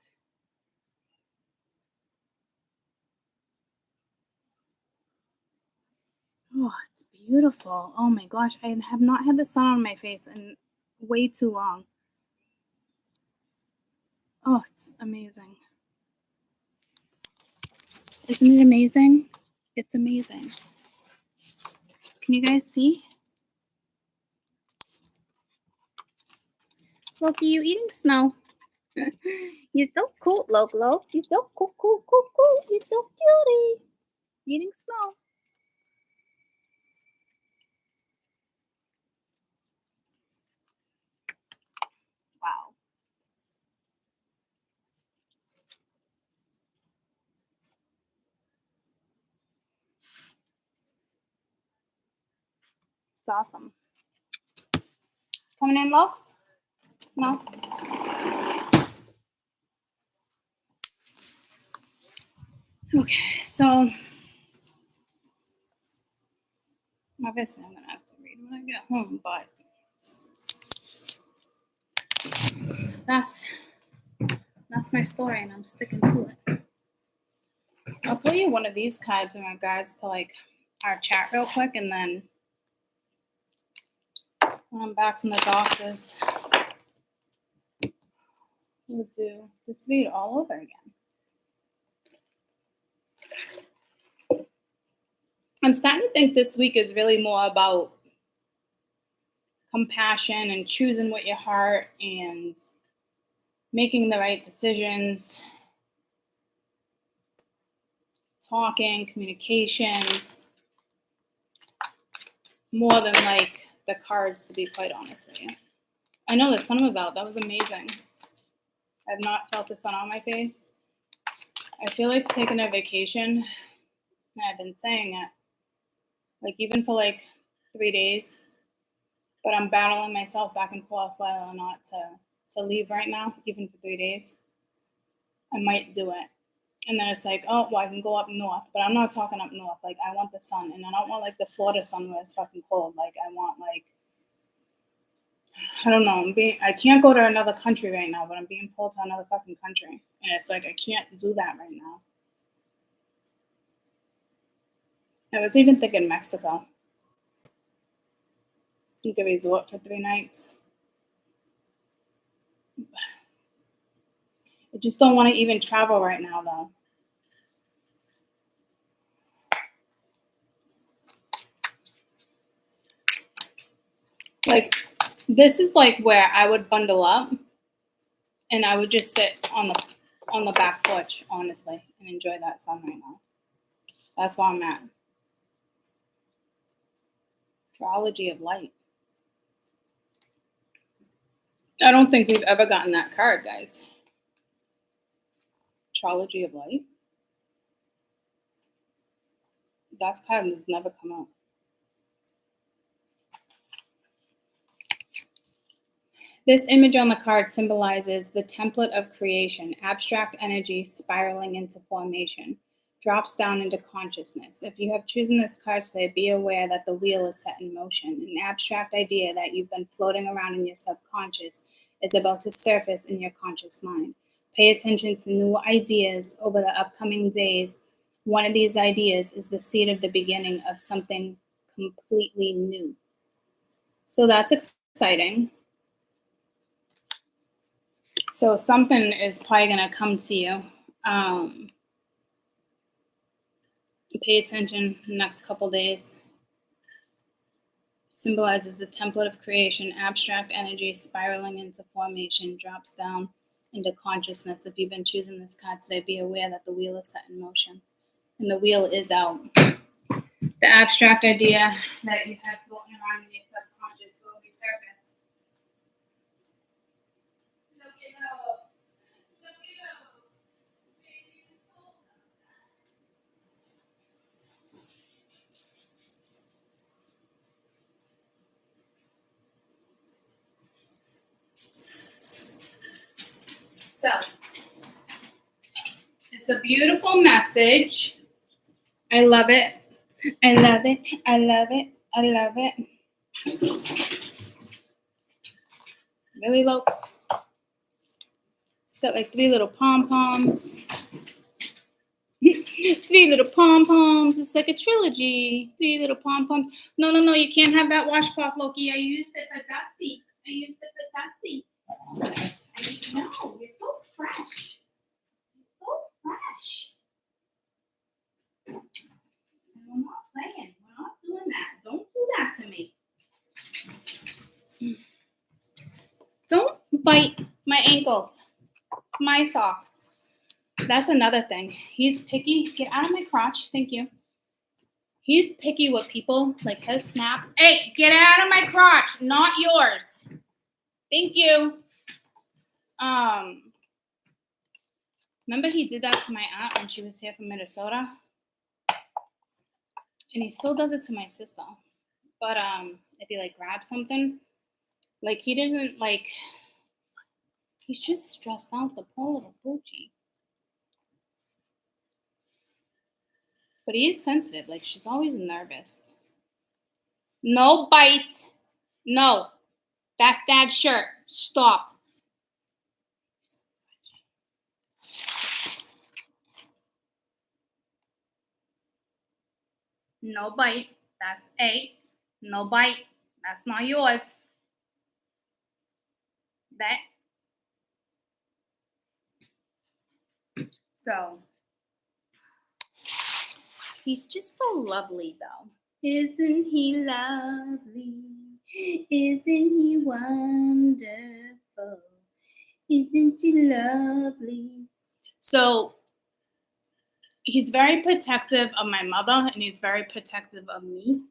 Oh, it's beautiful. Oh my gosh, I have not had the sun on my face in way too long. Oh, it's amazing. Isn't it amazing? It's amazing. Can you guys see? Loki, you eating snow? You're so cool, Loki. You're so cool. You're so cutie. Eating snow. Wow. It's awesome. Coming in, Loki? No? Okay, so obviously I'm going to have to read when I get home, but that's my story and I'm sticking to it. I'll play you one of these cards in regards to like our chat real quick, and then when I'm back from the doctor's, we'll do this read all over again. I'm starting to think this week is really more about compassion and choosing with your heart and making the right decisions, talking, communication, more than like the cards, to be quite honest with you. I know the sun was out. That was amazing. I've not felt the sun on my face. I feel like taking a vacation, and I've been saying it, like even for like 3 days, but I'm battling myself back and forth whether or not to leave right now, even for 3 days. I might do it. And then it's like, oh, well, I can go up north, but I'm not talking up north. Like, I want the sun, and I don't want like the Florida sun where it's fucking cold. Like, I want like, I don't know. I can't go to another country right now, but I'm being pulled to another fucking country, and it's like I can't do that right now. I was even thinking Mexico. I think a resort for 3 nights. I just don't want to even travel right now, though. Like, this is like where I would bundle up and I would just sit on the back porch, honestly, and enjoy that sun right now. That's where I'm at. Trilogy of Light. I don't think we've ever gotten that card, guys. Trilogy of Light. That card has never come out. This image on the card symbolizes the template of creation, abstract energy spiraling into formation, drops down into consciousness. If you have chosen this card today, be aware that the wheel is set in motion. An abstract idea that you've been floating around in your subconscious is about to surface in your conscious mind. Pay attention to new ideas over the upcoming days. One of these ideas is the seed of the beginning of something completely new. So that's exciting. So something is probably going to come to you. Pay attention the next couple days. Symbolizes the template of creation, abstract energy spiraling into formation, drops down into consciousness. If you've been choosing this card today, be aware that the wheel is set in motion. And the wheel is out. The abstract idea that you've had floating around in your subconscious will resurface. So, it's a beautiful message. I love it. I love it. I love it. I love it. Really, Lokes? It's got like 3 little pom-poms. 3 little pom-poms. It's like a trilogy. 3 little pom-poms. No, you can't have that washcloth, Loki. I used it for Dusty. No, you're so fresh. You're so fresh. We're not playing. We're not doing that. Don't do that to me. Don't bite my ankles, my socks. That's another thing. He's picky. Get out of my crotch. Thank you. He's picky with people. Like his snap. Hey, get out of my crotch. Not yours. Thank you. Remember he did that to my aunt when she was here from Minnesota? And he still does it to my sister. But if he like grabs something, like he doesn't like, he's just stressed out, the poor little poochie. But he is sensitive. Like she's always nervous. No bite. No. That's Dad's shirt. Stop. No bite. That's A. No bite. That's not yours. That. So. He's just so lovely, though. Isn't he lovely? Isn't he wonderful? Isn't he lovely? So he's very protective of my mother, and he's very protective of me.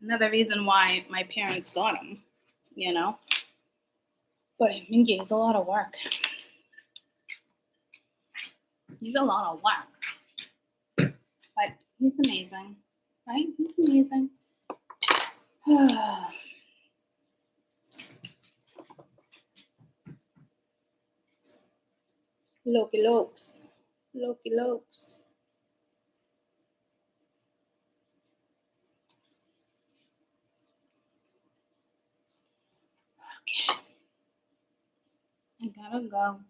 Another reason why my parents got him, you know. But Mingy is a lot of work. He's a lot of work. But he's amazing, right? He's amazing. Loki Lokes. Loki Lokes. Okay. I gotta go.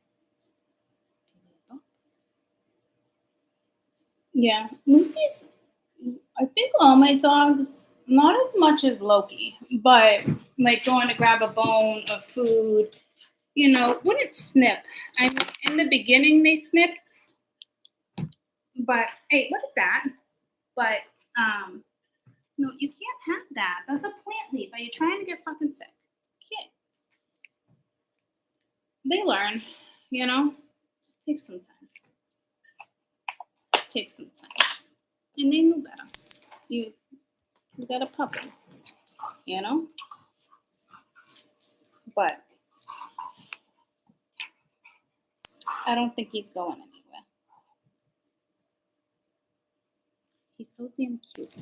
Yeah, Lucy's, I think all my dogs, not as much as Loki, but like going to grab a bone of food, you know, wouldn't snip. I mean, in the beginning they snipped, but hey, what is that? But no, you can't have that. That's a plant leaf. Are you trying to get fucking sick? Kid. They learn, you know. Just take some time. Take some time. And they knew better. You got a puppy, you know? But I don't think he's going anywhere. He's so damn cute.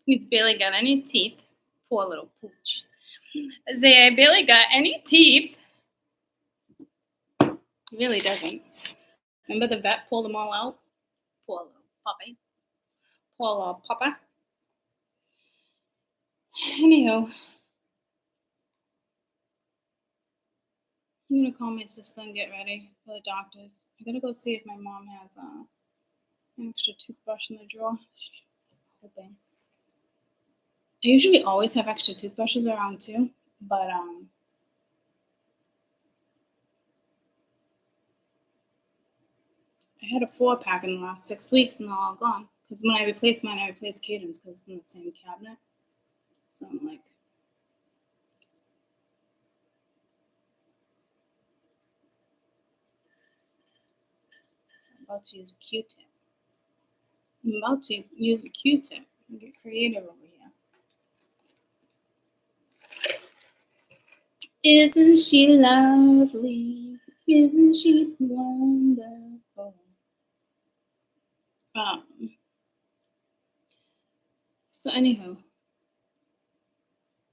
He's barely got any teeth. Poor little pooch. They barely got any teeth. He really doesn't. Remember the vet pulled them all out? Poor little puppy. Poor little puppa. Anywho, I'm gonna call my sister and get ready for the doctors. I gotta go see if my mom has an extra toothbrush in the drawer. Hoping. I usually always have extra toothbrushes around too, but I had a 4-pack in the last 6 weeks and they're all gone. Because when I replaced mine, I replaced Caden's because it's in the same cabinet. So I'm like, I'm about to use a Q-tip. I'm about to use a Q-tip and get creative over here. Isn't she lovely? Isn't she wonderful? So anywho,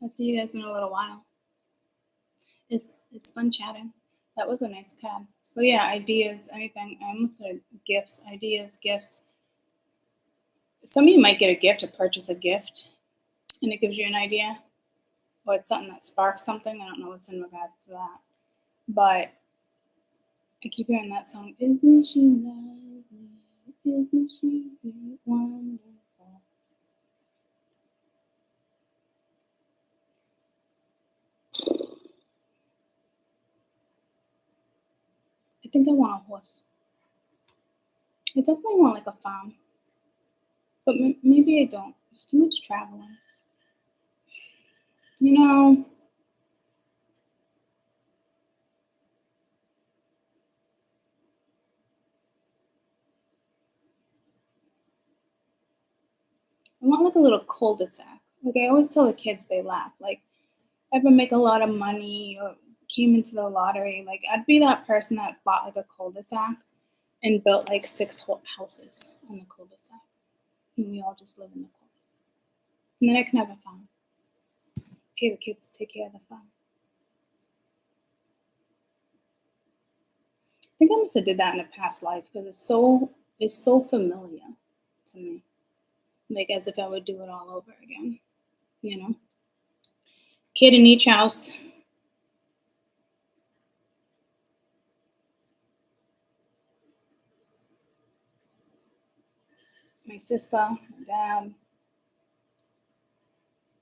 I'll see you guys in a little while. It's fun chatting. That was a nice card. So yeah, ideas, anything. I almost said gifts, ideas, gifts. Some of you might get a gift or purchase a gift, and it gives you an idea, or it's something that sparks something. I don't know what's in regards to that, but I keep hearing that song. Isn't she lovely? Isn't she wonderful? I think I want a horse. I definitely want like a farm, but maybe I don't. It's too much traveling. You know, I want like a little cul-de-sac. Like I always tell the kids, they laugh. Like, ever make a lot of money or came into the lottery, like I'd be that person that bought like a cul-de-sac and built like 6 houses on the cul-de-sac, and we all just live in the cul-de-sac. And then I can have a farm. Pay the kids to take care of the farm. I think I must have did that in a past life because it's so familiar to me. Like as if I would do it all over again, you know? Kid in each house. My sister, my dad.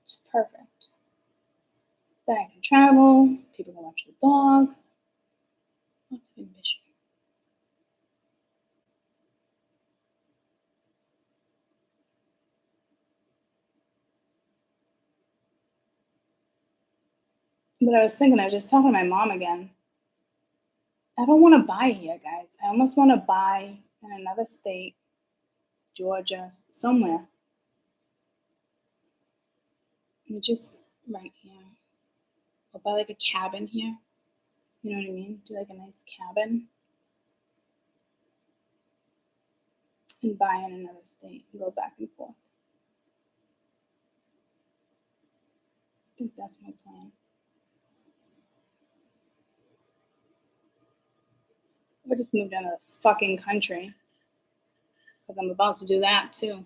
It's perfect. Then I can travel. People can watch the dogs. Lots of ambition. But I was thinking, I was just talking to my mom again. I don't want to buy here, guys. I almost want to buy in another state, Georgia, somewhere. And just right here. Or buy like a cabin here. You know what I mean? Do like a nice cabin. And buy in another state and go back and forth. I think that's my plan. Or just move down to the fucking country. Because I'm about to do that too. I'm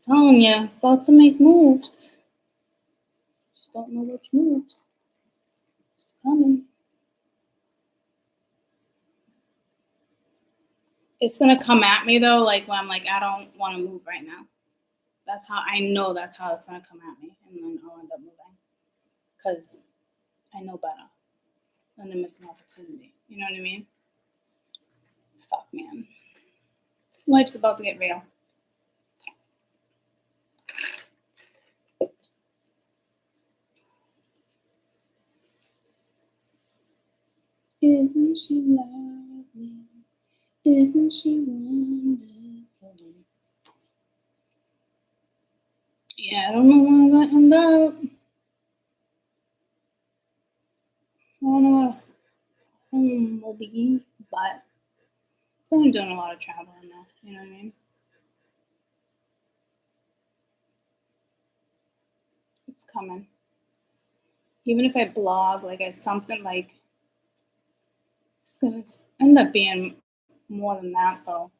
telling you, about to make moves. Just don't know which moves. It's coming. It's gonna come at me though, like when I'm like, I don't want to move right now. That's how I know that's how it's gonna come at me, and then I'll end up moving because I know better than to miss an opportunity. You know what I mean? Fuck, man. Life's about to get real. Isn't she lovely? Isn't she wonderful? Yeah, I don't know where I'm gonna end up. I don't know where home will be, but I'm doing a lot of traveling now. You know what I mean? It's coming. Even if I blog, like it's something like it's gonna end up being more than that though.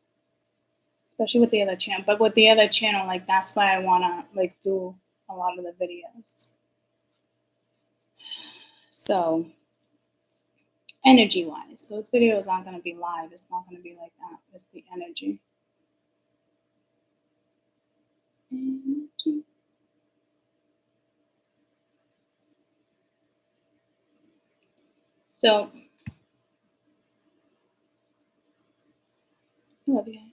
Especially with the other channel. But with the other channel, like that's why I wanna like do a lot of the videos. So energy wise, those videos aren't gonna be live. It's not gonna be like that. It's the energy. Energy. So I love you guys.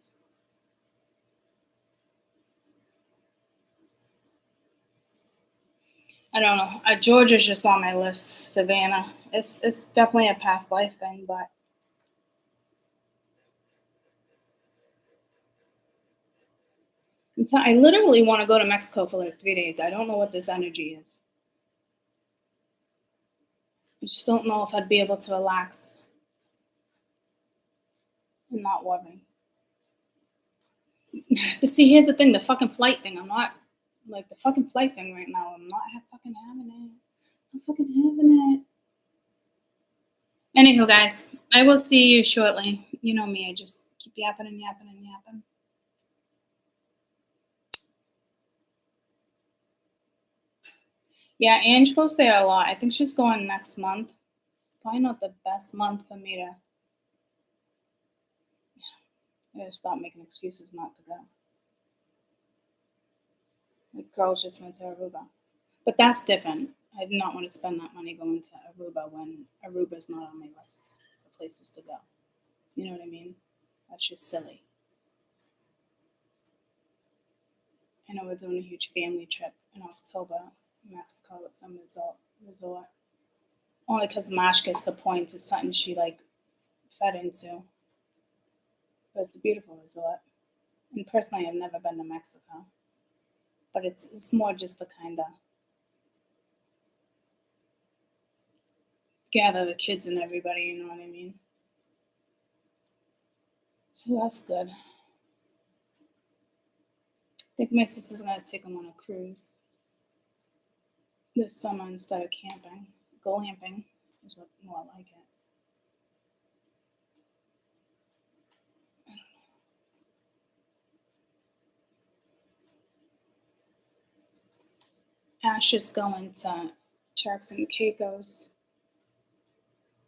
I don't know. Georgia's just on my list. Savannah. It's definitely a past life thing, but I literally want to go to Mexico for like 3 days. I don't know what this energy is. I just don't know if I'd be able to relax and not worry. But see, here's the thing, the fucking flight thing. I'm not, like, the fucking flight thing right now. I'm not fucking having it. I'm fucking having it. Anywho, guys, I will see you shortly. You know me, I just keep yapping and yapping and yapping. Yeah, Ange goes there a lot. I think she's going next month. It's probably not the best month for me to. I gotta stop making excuses not to go. The girls just went to Aruba. But that's different. I do not want to spend that money going to Aruba when Aruba's not on my list of places to go. You know what I mean? That's just silly. I know we're doing a huge family trip in October in Mexico at some resort. Only because Mash gets the points. It's something she like fed into. But it's a beautiful resort. And personally, I've never been to Mexico. But it's more just to kind of gather the kids and everybody, you know what I mean? So that's good. I think my sister's going to take them on a cruise this summer instead of camping. Glamping is what more like it. Ash is going to Turks and Caicos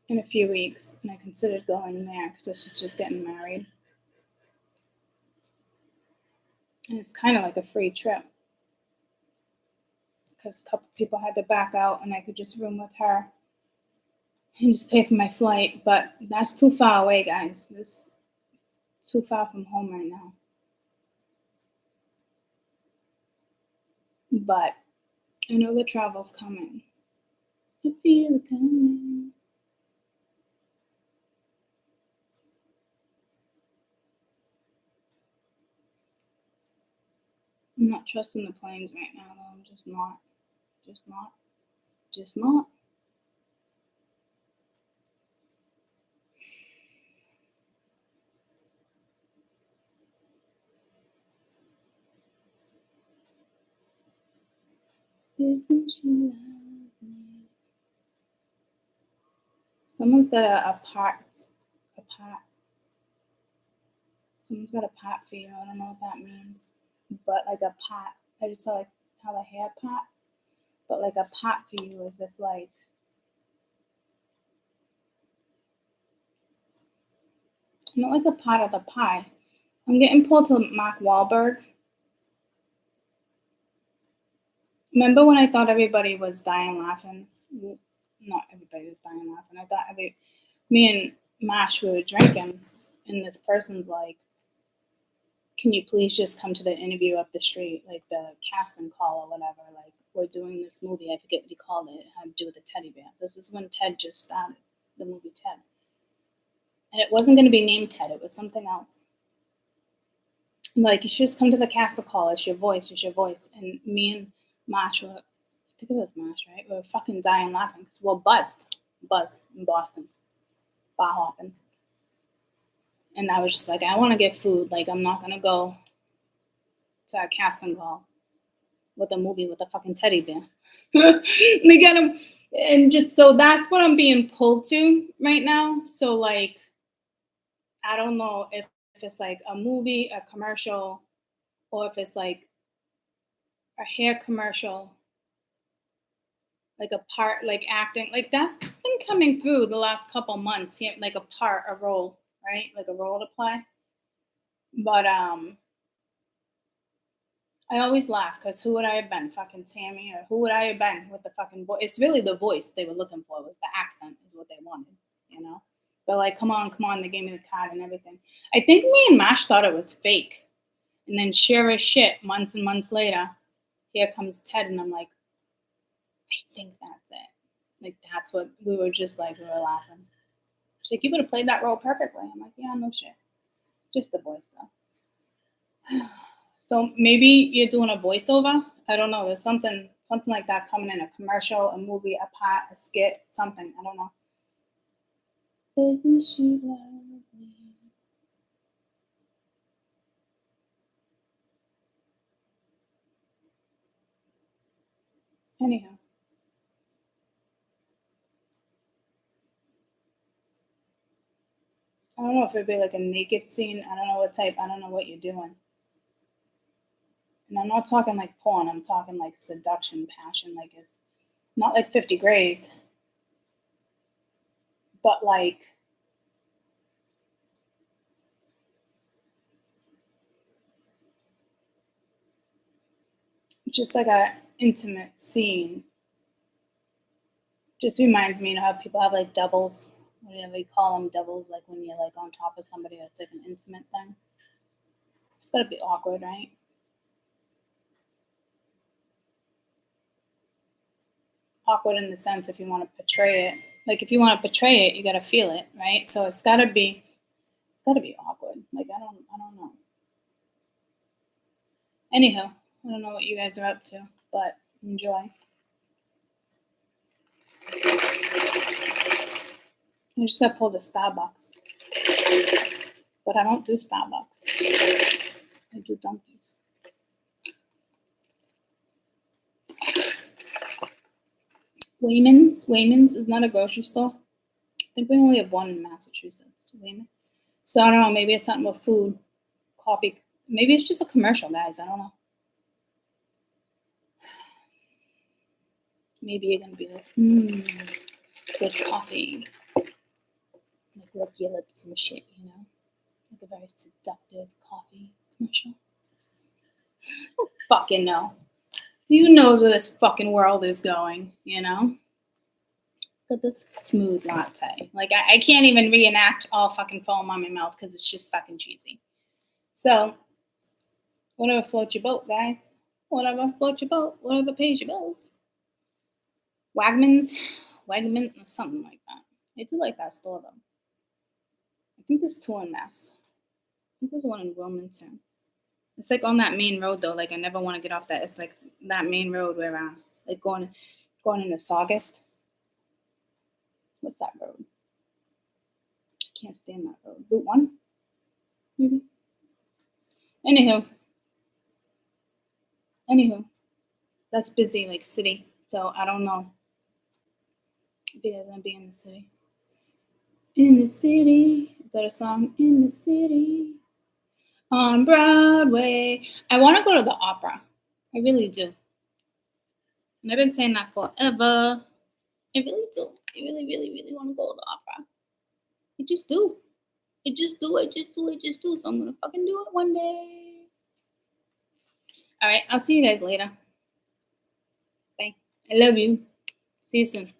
in a few weeks, and I considered going there because her sister's getting married. And it's kind of like a free trip because a couple people had to back out, and I could just room with her and just pay for my flight. But that's too far away, guys. It's too far from home right now. But I know the travel's coming. I feel it coming. I'm not trusting the planes right now, though. I'm just not. Just not. Just not. Isn't she lovely? Someone's got a pot. Someone's got a pot for you. I don't know what that means. But like a pot. I just saw like how the hair pots. But like a pot for you as if like not like a pot of the pie. I'm getting pulled to Mark Wahlberg. Remember when I thought everybody was dying laughing? Not everybody was dying laughing. I thought me and Mash, we were drinking, and this person's like, can you please just come to the interview up the street, like the casting call or whatever, like we're doing this movie, I forget what he called it, had to do with the teddy bear. This is when Ted just started, the movie Ted. And it wasn't going to be named Ted, it was something else. Like, you should just come to the casting call, it's your voice. And me and Mash were, I think it was Mash, right? We were fucking dying laughing because we're buzzed in Boston, bar hopping. And I was just like, I want to get food. Like, I'm not going to go to a casting call with a movie with a fucking teddy bear. They get him. And just, so that's what I'm being pulled to right now. So, like, I don't know if it's like a movie, a commercial, or if it's like a hair commercial, like a part, like acting. Like, that's been coming through the last couple months here, like a part, a role, right? Like a role to play. But I always laugh because who would I have been? Fucking Tammy, or who would I have been with the fucking voice? It's really the voice they were looking for, was the accent, is what they wanted, you know? But like, come on, they gave me the card and everything. I think me and Mash thought it was fake. And then sure as shit, months and months later, here comes Ted, and I'm like, I think that's it. Like, that's what we were just like, we were laughing. She's like, you would have played that role perfectly. I'm like, yeah, no shit. Just the voice, though. So maybe you're doing a voiceover. I don't know. There's something like that coming in, a commercial, a movie, a part, a skit, something. I don't know. Isn't she lovely? Anyhow. I don't know if it'd be like a naked scene. I don't know what type. I don't know what you're doing. And I'm not talking like porn. I'm talking like seduction, passion. Like it's not like 50 Grays, but like just like a intimate scene. Just reminds me, how people have like doubles. Whatever you call them, doubles. Like when you're like on top of somebody, that's like an intimate thing. It's gotta be awkward, right? Awkward in the sense if you want to portray it. Like if you want to portray it, you gotta feel it, right? So it's gotta be awkward. Like I don't know. Anyhow, I don't know what you guys are up to, but enjoy. I just got pulled to Starbucks. But I don't do Starbucks. I do Dunkies. Wayman's is not a grocery store. I think we only have one in Massachusetts. Wayman. So I don't know, maybe it's something with food, coffee. Maybe it's just a commercial, guys. I don't know. Maybe you're gonna be like, good coffee. Like lick your lips and shit, you know? Like a very seductive coffee commercial. I don't fucking know. Who knows where this fucking world is going, you know? But this smooth latte. Like, I can't even reenact all fucking foam on my mouth because it's just fucking cheesy. So, whatever floats your boat, guys. Whatever floats your boat. Whatever pays your bills. Wegmans, something like that. I do like that store, though. I think there's two in Mass. I think there's one in Wilmington. It's like on that main road, though. Like, I never want to get off that. It's like that main road where, like, going into Saugus. What's that road? I can't stand that road. Route 1? Maybe. Anywho, that's busy, like, city. So, I don't know if you guys are going to be in the city. In the city. Is that a song? In the city. On Broadway. I want to go to the opera. I really do. And I've been saying that forever. I really do. I really, really, really want to go to the opera. I just do. I just do. So I'm going to fucking do it one day. All right. I'll see you guys later. Bye. I love you. See you soon.